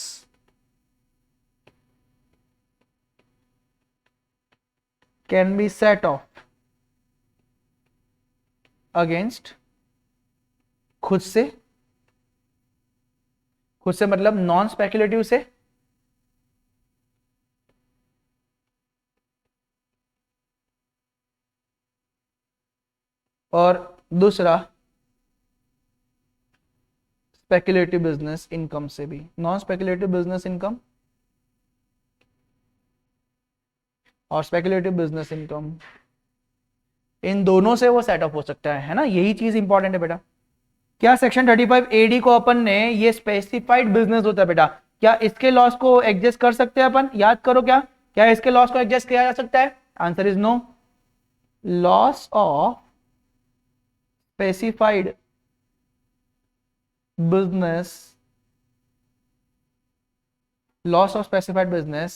can be set off against खुद से मतलब नॉन स्पेक्युलेटिव से, और दूसरा स्पेक्युलेटिव बिजनेस इनकम से भी, नॉन स्पेक्युलेटिव बिजनेस इनकम और स्पेक्युलेटिव बिजनेस इनकम, इन दोनों से वो सेट ऑफ हो सकता है ना, यही चीज इंपॉर्टेंट है बेटा। क्या सेक्शन 35 AD को अपन ने, ये स्पेसिफाइड बिजनेस होता है बेटा, क्या इसके लॉस को एडजस्ट कर सकते हैं अपन? याद करो, क्या क्या इसके लॉस को एडजस्ट किया जा सकता है? Answer is no. Loss of specified business, loss of specified business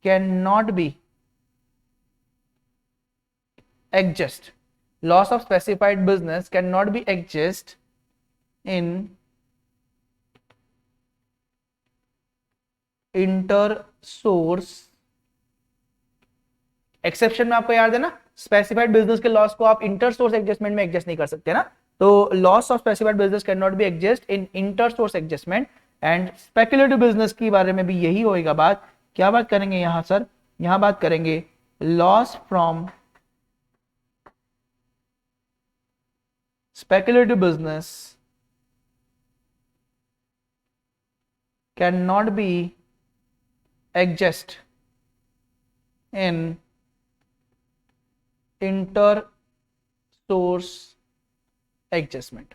cannot be adjust, loss of specified business cannot be adjust in inter source exception में। आपको याद है ना, स्पेसिफाइड बिजनेस के लॉस को आप इंटर सोर्स एडजस्टमेंट में एडजस्ट नहीं कर सकते ना, तो loss of specified business can not be adjust in inter source adjustment. And speculative business की बारे में भी यही होएगा बात। क्या बात करेंगे यहां सर? यहां बात करेंगे loss from speculative business cannot be adjust in inter source adjustment.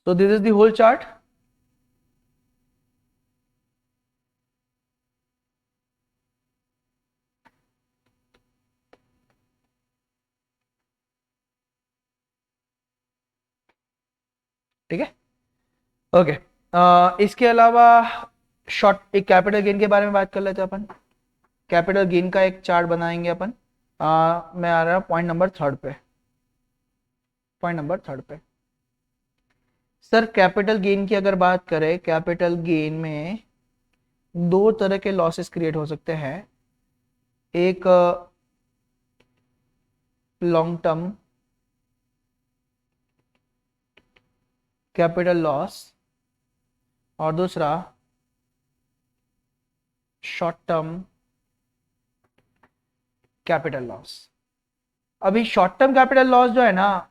So this is the whole chart. ठीक है, ओके। इसके अलावा शॉर्ट एक कैपिटल गेन के बारे में बात कर लेते हैं अपन। कैपिटल गेन का एक चार्ट बनाएंगे अपन। मैं आ रहा पॉइंट नंबर थर्ड पे। सर कैपिटल गेन की अगर बात करें, कैपिटल गेन में दो तरह के लॉसेस क्रिएट हो सकते हैं। एक लॉन्ग टर्म कैपिटल लॉस और दूसरा शॉर्ट टर्म कैपिटल लॉस। अभी शॉर्ट टर्म कैपिटल लॉस जो है ना,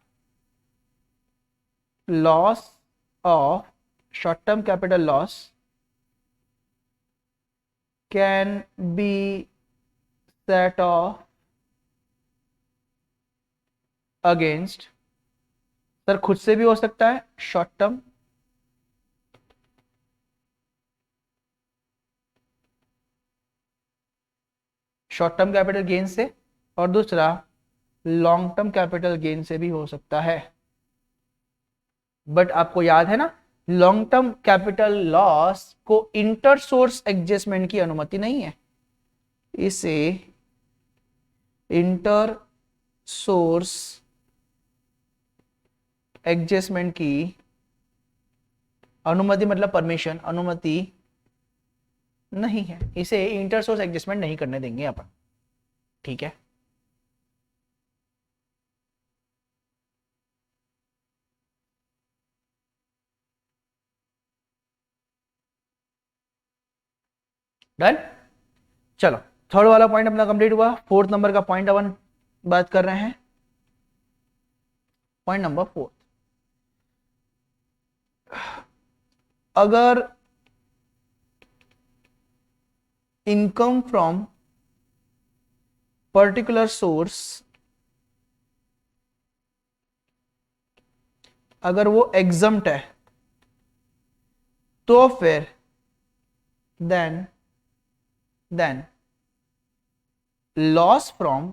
loss of short term capital loss can be set off against, sir खुद से भी हो सकता है शॉर्ट टर्म कैपिटल गेन से, और दूसरा लॉन्ग टर्म कैपिटल गेन से भी हो सकता है। बट आपको याद है ना, लॉन्ग टर्म कैपिटल लॉस को इंटर सोर्स एडजस्टमेंट की अनुमति नहीं है, इसे इंटर सोर्स एडजस्टमेंट की अनुमति, मतलब परमिशन, अनुमति नहीं है, इसे इंटर सोर्स एडजस्टमेंट नहीं करने देंगे अपन। ठीक है, डन। चलो थर्ड वाला पॉइंट अपना कंप्लीट हुआ। फोर्थ नंबर का पॉइंट अपन बात कर रहे हैं। पॉइंट नंबर 4, अगर इनकम फ्रॉम पर्टिकुलर सोर्स, अगर वो एग्जम्प्ट है तो फिर then loss from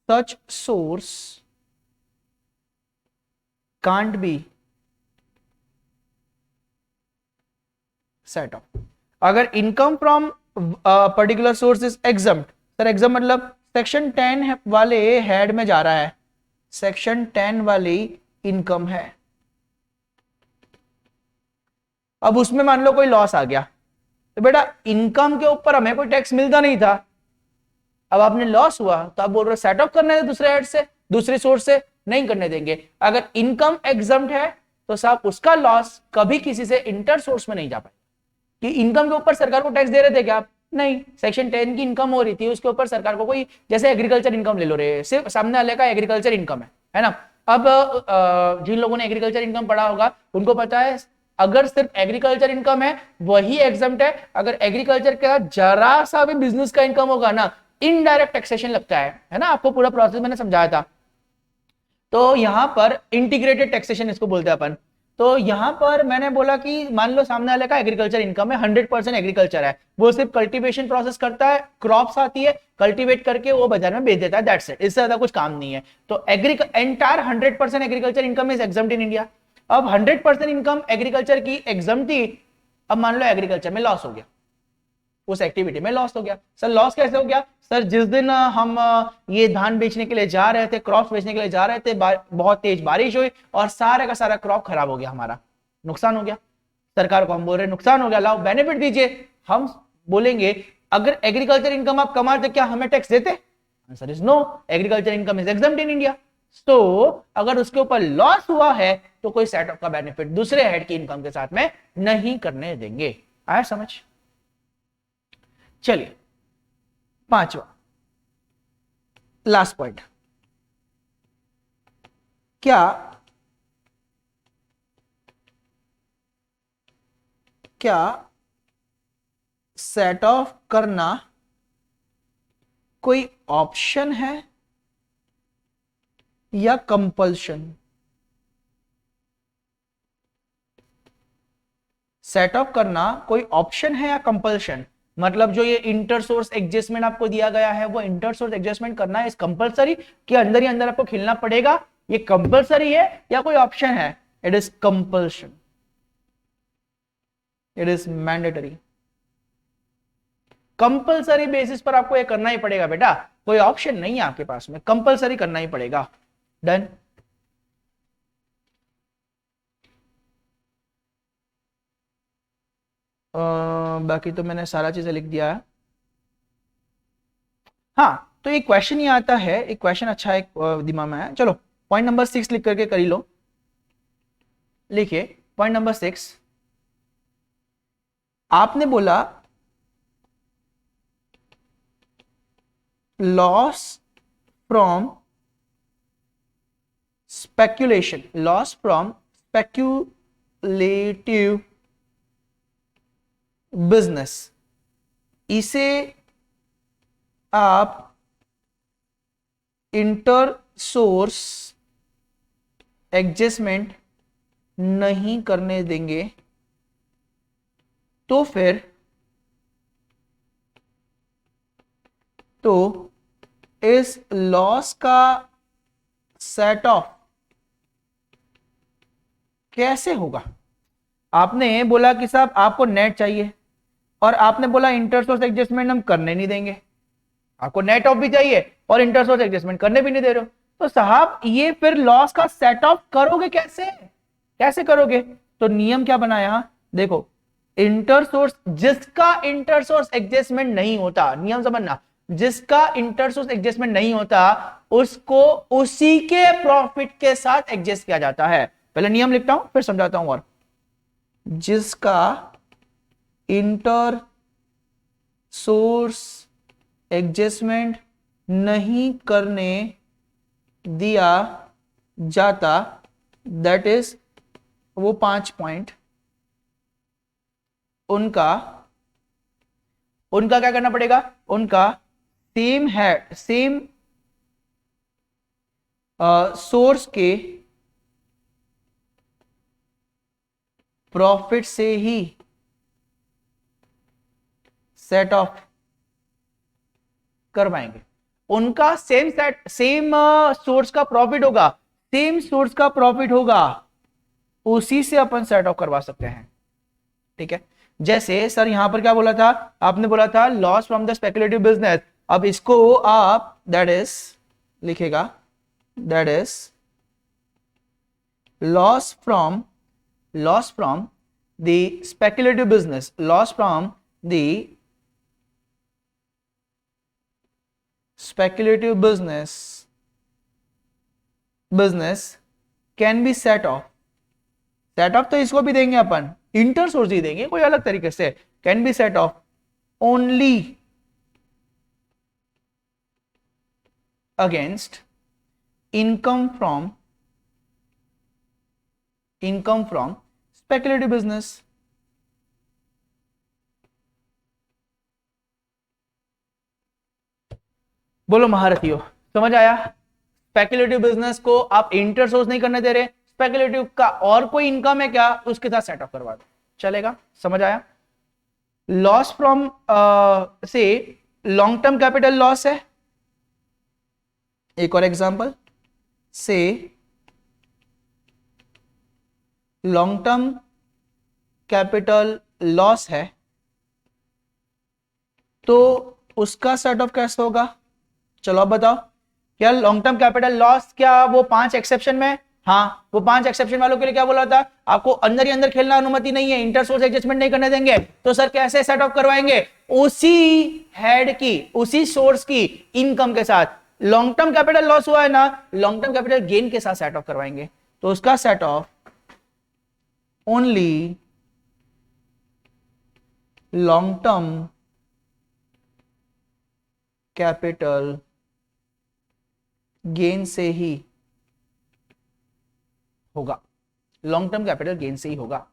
such source can't be set off। अगर income from particular source is exempt, sir exam मतलब सेक्शन 10 वाले हेड में जा रहा है, सेक्शन 10 वाली इनकम है। अब उसमें मान लो कोई लॉस आ गया, तो बेटा इनकम के ऊपर हमें कोई टैक्स मिलता नहीं था, अब आपने लॉस हुआ तो आप बोल रहे सेट ऑफ करने दे दूसरे हेड से, दूसरे सोर्स से, नहीं करने देंगे। अगर इनकम एग्जम्प्ट है तो साहब उसका लॉस कभी किसी से इंटर सोर्स में नहीं जा पाएगा। कि इनकम के ऊपर सरकार को टैक्स दे रहे थे क्या आप? नहीं, सेक्शन 10 की इनकम हो रही थी, उसके ऊपर सरकार को कोई, जैसे एग्रीकल्चर इनकम ले लो रे, सिर्फ सामने वाले का एग्रीकल्चर इनकम है ना। अब जिन लोगों ने एग्रीकल्चर इनकम पढ़ा होगा उनको पता है अगर सिर्फ एग्रीकल्चर इनकम है वही एग्जम्प्ट है। अगर एग्रीकल्चर का जरा सा भी बिजनेस का इनकम होगा ना, इनडायरेक्ट टैक्सेशन लगता है ना। आपको पूरा प्रोसेस मैंने समझाया था। तो यहां पर इंटीग्रेटेड टैक्सेशन इसको बोलते हैं अपन। तो यहां पर मैंने बोला कि मान लो सामने वाले का एग्रीकल्चर इनकम है, 100% एग्रीकल्चर है, वो सिर्फ कल्टीवेशन प्रोसेस करता है, क्रॉप्स आती है, कल्टीवेट करके वो बाजार में बेच देता है, दैट्स इट, इससे ज्यादा कुछ काम नहीं है। तो entire 100% agriculture income is exempt in India. अब 100% इनकम एग्रीकल्चर की एग्जम्प्ट थी, अब मान लो एग्रीकल्चर में लॉस हो गया, उस एक्टिविटी में लॉस हो गया। सर लॉस कैसे हो गया? सर जिस दिन हम ये धान बेचने के लिए जा रहे थे, क्रॉप बेचने के लिए जा रहे थे, बहुत तेज बारिश हुई और सारे का सारा क्रॉप खराब हो गया, हमारा नुकसान हो गया। सरकार को हम बोल रहे नुकसान हो गया, लाओ बेनिफिट दीजिए। हम बोलेंगे अगर एग्रीकल्चर इनकम आप कमाते क्या हमें टैक्स देते? Answer is no, agriculture income is exempt in India. तो अगर उसके ऊपर लॉस हुआ है तो कोई सेट ऑफ का बेनिफिट दूसरे हेड की इनकम के साथ में नहीं करने देंगे। आया समझ? चलिए पांचवा लास्ट पॉइंट, क्या सेट ऑफ करना कोई ऑप्शन है या कंपल्शन? सेट ऑफ करना कोई ऑप्शन है या कंपल्शन? मतलब जो ये इंटर सोर्स एडजस्टमेंट आपको दिया गया है, वो इंटर सोर्स एडजस्टमेंट करना है इज कंपल्सरी, कि अंदर ही अंदर आपको खिलना पड़ेगा? ये कंपल्सरी है या कोई ऑप्शन है? It is compulsion, it is mandatory. Compulsory basis पर आपको ये करना ही पड़ेगा बेटा, कोई ऑप्शन नहीं है आपके पास में, कंपल्सरी करना ही पड़ेगा। डन। बाकी तो मैंने सारा चीजें लिख दिया है। हाँ तो एक क्वेश्चन ही आता है, एक क्वेश्चन अच्छा है दिमाग में है। चलो पॉइंट नंबर 6 लिख करके कर ही लो। लिखिए पॉइंट नंबर 6, आपने बोला loss from speculation, loss from speculative business, इसे आप इंटर सोर्स एडजस्टमेंट नहीं करने देंगे, तो फिर इस लॉस का सेट ऑफ कैसे होगा? आपने बोला कि साहब आपको नेट चाहिए और आपने बोला इंटर सोर्स एडजस्टमेंट हम करने नहीं देंगे, आपको नेट ऑफ भी चाहिए और इंटर सोर्स एडजस्टमेंट करने भी नहीं दे रहे हो, तो साहब ये फिर लॉस का सेट ऑफ करोगे कैसे? कैसे करोगे? तो नियम क्या बनाया, देखो इंटर सोर्स, जिसका इंटर सोर्स एडजस्टमेंट नहीं होता, नियम समझना, जिसका इंटर सोर्स एडजस्टमेंट नहीं होता उसको उसी के प्रॉफिट के साथ एडजस्ट किया जाता है। पहले नियम लिखता हूं फिर समझाता हूं। और जिसका इंटर सोर्स एडजस्टमेंट नहीं करने दिया जाता, दैट इज वो 5 पॉइंट, उनका क्या करना पड़ेगा, उनका सेम सोर्स के प्रॉफिट से ही सेट ऑफ करवाएंगे। उनका सेम सोर्स का प्रॉफिट होगा, सेम सोर्स का प्रॉफिट होगा, उसी से अपन सेट ऑफ करवा सकते हैं। ठीक है, जैसे सर यहां पर क्या बोला था, आपने बोला था loss from the speculative business. अब इसको आप दैट इज लिखेगा, that is loss from the speculative business, loss from the speculative business can be set of तो इसको भी देंगे अपन, इंटर सोर्स ही देंगे कोई अलग तरीके से, can be set of only against income from speculative business. बोलो महारथियों, समझ आया? स्पेकुलेटिव बिजनेस को आप इंटर सोर्स नहीं करने दे रहे, स्पेकुलेटिव का और कोई इनकम है क्या, उसके साथ सेट ऑफ करवा दो, चलेगा? समझ आया? लॉस फ्रॉम से लॉन्ग टर्म कैपिटल लॉस है, एक और एग्जांपल से लॉन्ग टर्म कैपिटल लॉस है, तो उसका सेट ऑफ कैसे होगा? चलो अब बताओ, क्या लॉन्ग टर्म कैपिटल लॉस, क्या वो 5 एक्सेप्शन में? हाँ, वो 5 एक्सेप्शन वालों के लिए क्या बोला था, आपको अंदर ही अंदर खेलना अनुमति नहीं है, इंटर सोर्स एडजस्टमेंट नहीं करने देंगे। तो सर कैसे सेट ऑफ करवाएंगे? उसी हेड की, उसी सोर्स की इनकम के साथ। लॉन्ग टर्म कैपिटल लॉस हुआ है ना, लॉन्ग टर्म कैपिटल गेन के साथ सेट ऑफ करवाएंगे। तो उसका set of only long term capital gain से ही होगा, लॉन्ग टर्म कैपिटल गेन से ही होगा।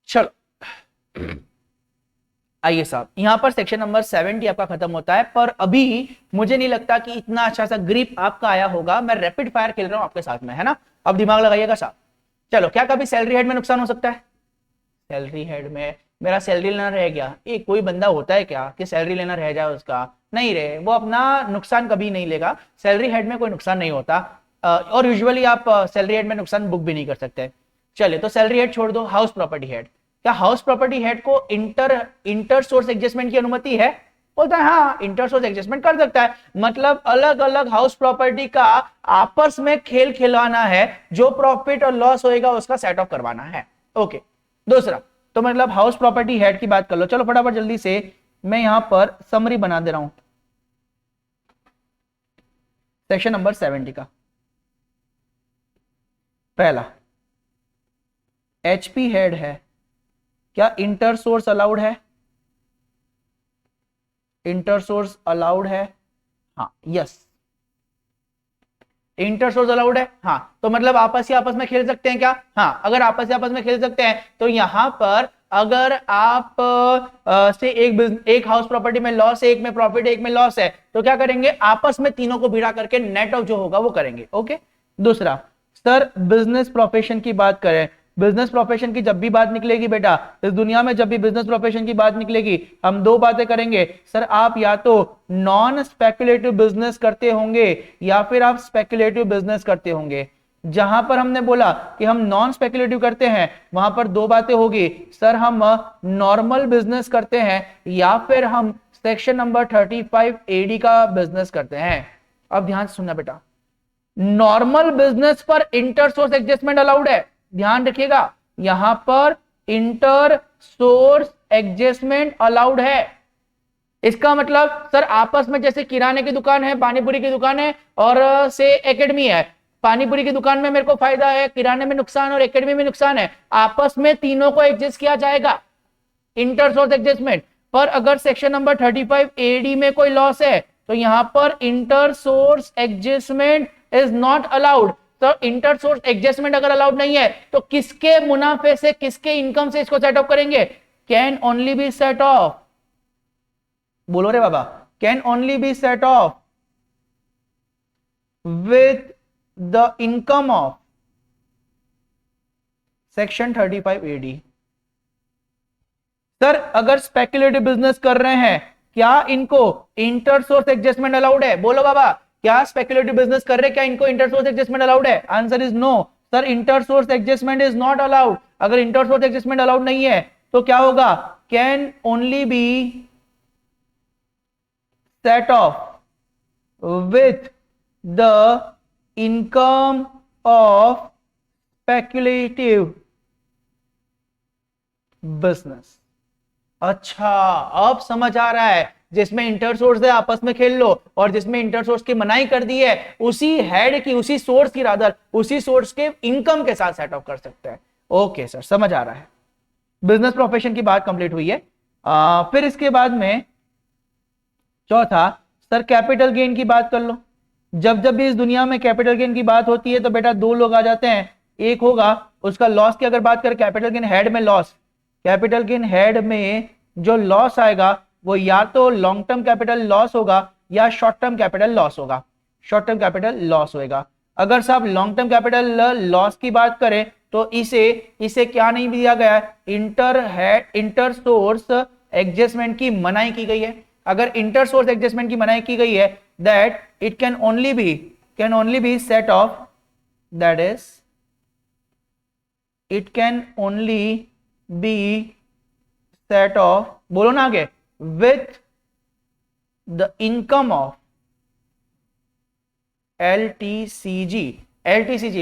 चलो आइए साहब, यहां पर सेक्शन नंबर 70 आपका खत्म होता है, पर अभी मुझे नहीं लगता कि इतना अच्छा सा ग्रिप आपका आया होगा। मैं रैपिड फायर खेल रहा हूं आपके साथ में, है ना? अब दिमाग लगाइएगा साहब। चलो, क्या कभी सैलरी हेड में नुकसान हो सकता है? सैलरी हेड में मेरा सैलरी लेना रह गया, ये कोई बंदा होता है क्या कि सैलरी लेना रह जाए उसका? नहीं रहे, वो अपना नुकसान कभी नहीं लेगा। सैलरी हेड में कोई नुकसान नहीं होता, और यूजुअली आप सैलरी हेड में नुकसान बुक भी नहीं कर सकते। चलिए, तो सैलरी हेड छोड़ दो, हाउस प्रॉपर्टी हेड। क्या हाउस प्रॉपर्टी हेड को इंटर सोर्स एडजस्टमेंट की अनुमति है? बोलता है हाँ, इंटर सोर्स एडजस्टमेंट कर सकता है। मतलब अलग अलग हाउस प्रॉपर्टी का आपस में खेल खिलाना है, जो प्रॉफिट और लॉस होएगा उसका सेट ऑफ करवाना है। ओके, दूसरा तो मतलब हाउस प्रॉपर्टी हेड की बात कर लो। चलो फटाफट जल्दी से मैं यहां पर समरी बना दे रहा हूं सेक्शन नंबर 70 का। पहला, एचपी हेड है, क्या इंटर सोर्स अलाउड है? इंटर सोर्स अलाउड है, हाँ, यस, इंटर सोर्स अलाउड है। हाँ, तो मतलब आपस में खेल सकते हैं क्या? हाँ, अगर आपस में खेल सकते हैं तो यहां पर अगर आप से एक हाउस प्रॉपर्टी में लॉस है, एक में प्रॉफिट है, एक में लॉस है, तो क्या करेंगे? आपस में तीनों को भिड़ा करके नेट ऑफ जो होगा वो करेंगे। ओके, दूसरा, सर बिजनेस प्रोफेशन की बात करें। बिजनेस प्रोफेशन की जब भी बात निकलेगी बेटा, इस दुनिया में जब भी बिजनेस प्रोफेशन की बात निकलेगी, हम दो बातें करेंगे। सर आप या तो नॉन स्पेकुलेटिव बिजनेस करते होंगे या फिर आप स्पेकुलेटिव बिजनेस करते होंगे। जहां पर हमने बोला कि हम नॉन स्पेकुलेटिव करते हैं, वहां पर दो बातें होगी, सर हम नॉर्मल बिजनेस करते हैं या फिर हम सेक्शन नंबर 35 एडी का बिजनेस करते हैं। अब ध्यान से सुनना बेटा, नॉर्मल बिजनेस पर इंटर सोर्स एडजस्टमेंट अलाउड है, ध्यान रखिएगा, यहां पर इंटर सोर्स एडजस्टमेंट अलाउड है। इसका मतलब सर आपस में जैसे किराने की दुकान है, पानीपुरी की दुकान है और से एकेडमी है, पानी पूरी की दुकान में मेरे को फायदा है, किराने में नुकसान और एकेडमी में नुकसान है, आपस में तीनों को एडजस्ट किया जाएगा, इंटर सोर्स एडजस्टमेंट। पर अगर सेक्शन नंबर 35 एडी में कोई लॉस है तो यहां पर inter source adjustment is not allowed. तो इंटर सोर्स एडजस्टमेंट अगर अलाउड नहीं है तो किसके मुनाफे से, किसके इनकम से इसको सेट ऑफ करेंगे? Can only be set off, बोलो रे बाबा, can only be set off with the income of section 35 AD. Sir अगर स्पेक्युलेटिव बिजनेस कर रहे हैं, क्या इनको इंटर सोर्स एडजस्टमेंट अलाउड है? बोलो बाबा, क्या स्पेक्युलेटिव बिजनेस कर रहे हैं, क्या इनको इंटर सोर्स एडजस्टमेंट अलाउड है? Answer is no sir, inter source adjustment is not allowed. अगर इंटर सोर्स एडजस्टमेंट अलाउड नहीं है तो क्या होगा? Can only be set off with the income of speculative business. अच्छा, अब समझ आ रहा है, जिसमें इंटर सोर्स है आपस में खेल लो, और जिसमें इंटर सोर्स की मनाही कर दी है उसी हेड की, उसी सोर्स की रादर, उसी सोर्स के इनकम के साथ सेट ऑफ कर सकते हैं। ओके सर, समझ आ रहा है। बिजनेस प्रोफेशन की बात कंप्लीट हुई है। फिर इसके बाद में चौथा, सर कैपिटल गेन की बात कर लो। जब जब भी इस दुनिया में कैपिटल गेन की बात होती है तो बेटा दो लोग आ जाते हैं, एक होगा उसका लॉस की अगर बात करें, कैपिटल गेन हेड में लॉस, कैपिटल गेन हेड में जो लॉस आएगा वो या तो लॉन्ग टर्म कैपिटल लॉस होगा या शॉर्ट टर्म कैपिटल लॉस होगा, शॉर्ट टर्म कैपिटल लॉस होगा। अगर साहब लॉन्ग टर्म कैपिटल लॉस की बात करें तो इसे क्या नहीं दिया गया है, इंटर सोर्स एडजस्टमेंट की मनाही की गई है। अगर इंटर सोर्स एडजस्टमेंट की मनाही की गई है that it can only be set off, that is it can only be set off, बोलो ना आगे, with the income of LTCG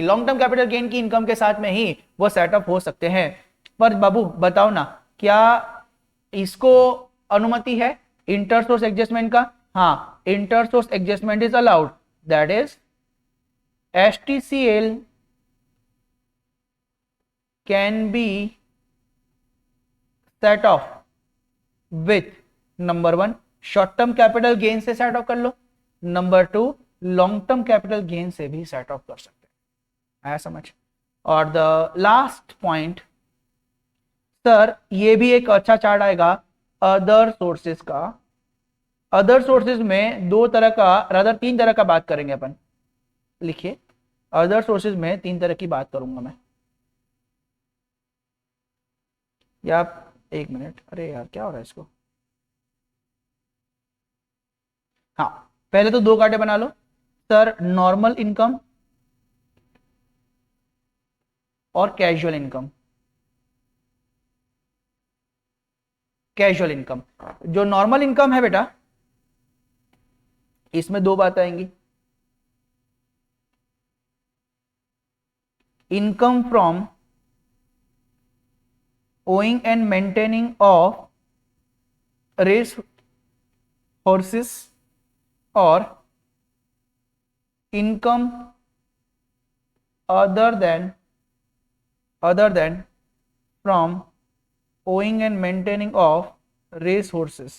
long term capital gain की इनकम के साथ में ही वो सेट ऑफ हो सकते हैं। पर बाबू बताओ ना, क्या इसको अनुमति है इंटर सोर्स एडजस्टमेंट का? हाँ, inter source adjustment is allowed, that is STCL can be set off with number 1 short term capital gain से सेट ऑफ कर लो, number 2 long term capital gain से भी सेट ऑफ कर सकते हैं। आया समझ? और द लास्ट पॉइंट सर, ये भी एक अच्छा चार्ट आएगा अदर सोर्सेज का। अदर सोर्सेज में दो तरह का, रादर तीन तरह का बात करेंगे अपन। लिखिए, अदर सोर्सेज में तीन तरह की बात करूंगा मैं। या एक मिनट, अरे यार क्या हो रहा है इसको। हाँ, पहले तो दो कांटे बना लो सर, नॉर्मल इनकम और कैजुअल इनकम। कैजुअल इनकम, जो नॉर्मल इनकम है बेटा, इसमें दो बातें आएंगी, income from owing and maintaining of race horses और income other than from owing and maintaining of race horses।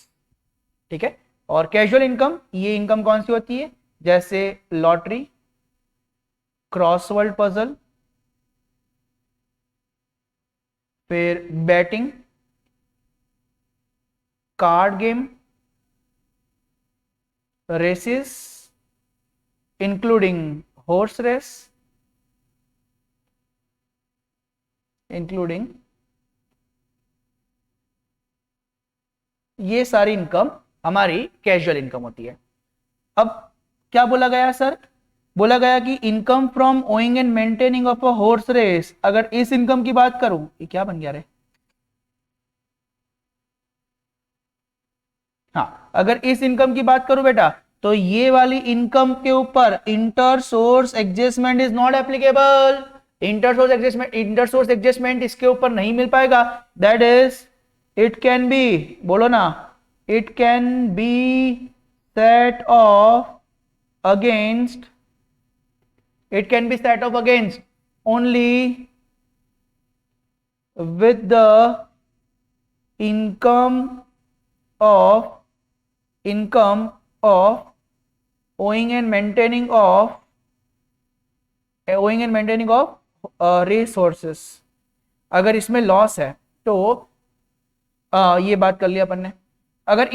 ठीक है। और कैजुअल इनकम, ये इनकम कौन सी होती है? जैसे लॉटरी, क्रॉसवर्ड पजल, फिर betting, card game, races including horse race, including, ये सारी इनकम हमारी कैजुअल इनकम होती है। अब क्या बोला गया सर? बोला गया कि income from owning and maintaining of a horse race. अगर इस इनकम की बात करूं, ये क्या बन गया रे? हाँ, अगर इस इनकम की बात करूं बेटा, तो ये वाली इनकम के ऊपर inter source adjustment is not applicable. Inter source adjustment इसके ऊपर नहीं मिल पाएगा। That is it can be, बोलो ना, it can be set off against It can be set off against only with the income of owing and maintaining of resources. अगर इसमें लॉस है तो ये बात कर लिया अपन ने. अगर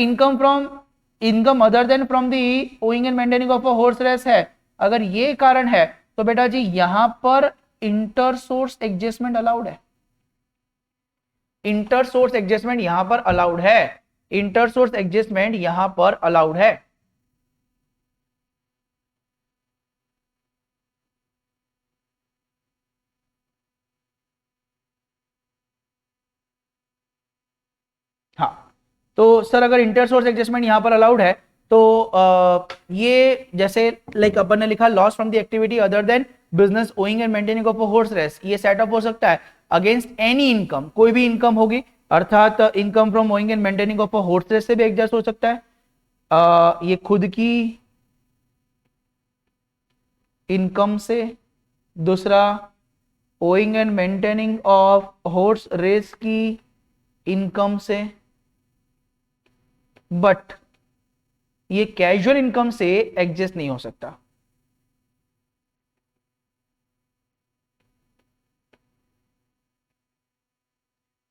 income other than from the owning and maintaining of a horse race है, अगर ये कारण है तो बेटा जी यहां पर इंटर सोर्स एडजस्टमेंट अलाउड है. इंटर सोर्स एडजस्टमेंट यहां पर अलाउड है. इंटर सोर्स एडजस्टमेंट यहां पर अलाउड है. हाँ, तो सर अगर इंटर सोर्स एडजस्टमेंट यहां पर अलाउड है तो ये जैसे लाइक अपन ने लिखा loss from the activity other than business owning and maintaining of a horse race, ये सेट ऑफ हो सकता है अगेंस्ट एनी इनकम, कोई भी इनकम होगी, अर्थात income from owning and maintaining of a horse race से भी एडजस्ट हो सकता है. ये खुद की इनकम से, दूसरा owning and maintaining of horse race की इनकम से, बट ये कैजुअल इनकम से एडजस्ट नहीं हो सकता.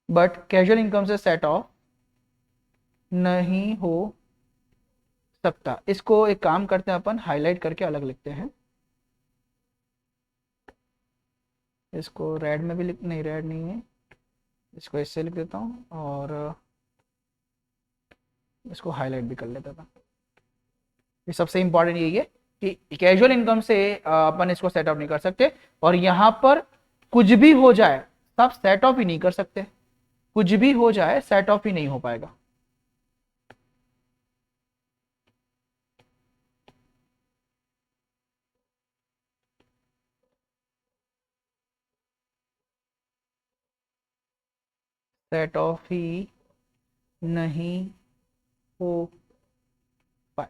बट कैजुअल इनकम से सेट ऑफ नहीं हो सकता. इसको एक काम करते हैं अपन, हाईलाइट करके अलग लिखते हैं. इसको रेड में भी लिख, नहीं रेड नहीं है, इसको इससे लिख देता हूं और इसको हाईलाइट भी कर लेता था. ये सबसे इंपॉर्टेंट यही है कि कैजुअल इनकम से अपन इसको सेट ऑफ नहीं कर सकते, और यहां पर कुछ भी हो जाए सब सेट ऑफ ही नहीं कर सकते. कुछ भी हो जाए सेट ऑफ ही नहीं हो पाएगा. सेट ऑफ ही नहीं हो पाए.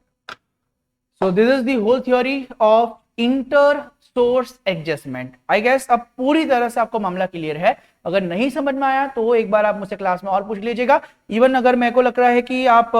So this is the whole theory of inter source adjustment. I guess अब पूरी तरह से आपको मामला क्लियर है. अगर नहीं समझ में आया तो एक बार आप मुझसे क्लास में और पूछ लीजिएगा. इवन अगर मेरे को लग रहा है कि आप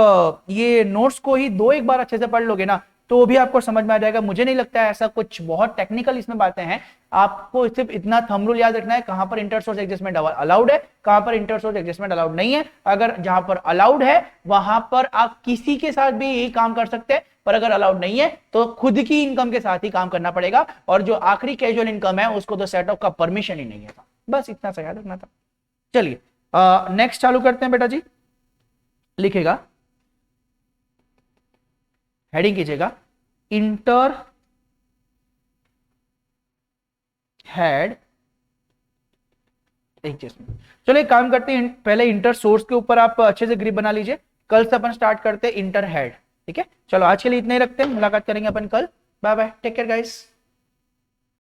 ये नोट्स को ही एक बार अच्छे से पढ़ लोगे ना तो भी आपको समझ में आ जाएगा. मुझे नहीं लगता है ऐसा कुछ बहुत टेक्निकल इसमें बातें हैं. आपको सिर्फ इतना थंब रूल याद रखना है, कहां पर इंटर सोर्स एडजस्टमेंट अलाउड है, कहां पर इंटर सोर्स एडजस्टमेंट अलाउड नहीं है. अगर जहां पर अलाउड है वहां पर आप किसी के साथ भी यही काम कर सकते हैं, पर अगर अलाउड नहीं है तो खुद की इनकम के साथ ही काम करना पड़ेगा. और जो आखिरी कैजुअल इनकम है उसको तो सेट ऑफ का परमिशन ही नहीं है. बस इतना सा याद रखना था. चलिए नेक्स्ट चालू करते हैं बेटा जी. लिखेगा, हेडिंग कीजिएगा इंटर हेड एडजस्टमेंट. चलो एक काम करते हैं, पहले इंटर सोर्स के ऊपर आप अच्छे से ग्रिप बना लीजिए. कल से अपन स्टार्ट करते हैं इंटर हेड. ठीक है, चलो आज के लिए इतना ही रखते हैं. मुलाकात करेंगे अपन कल. Bye bye, take care guys.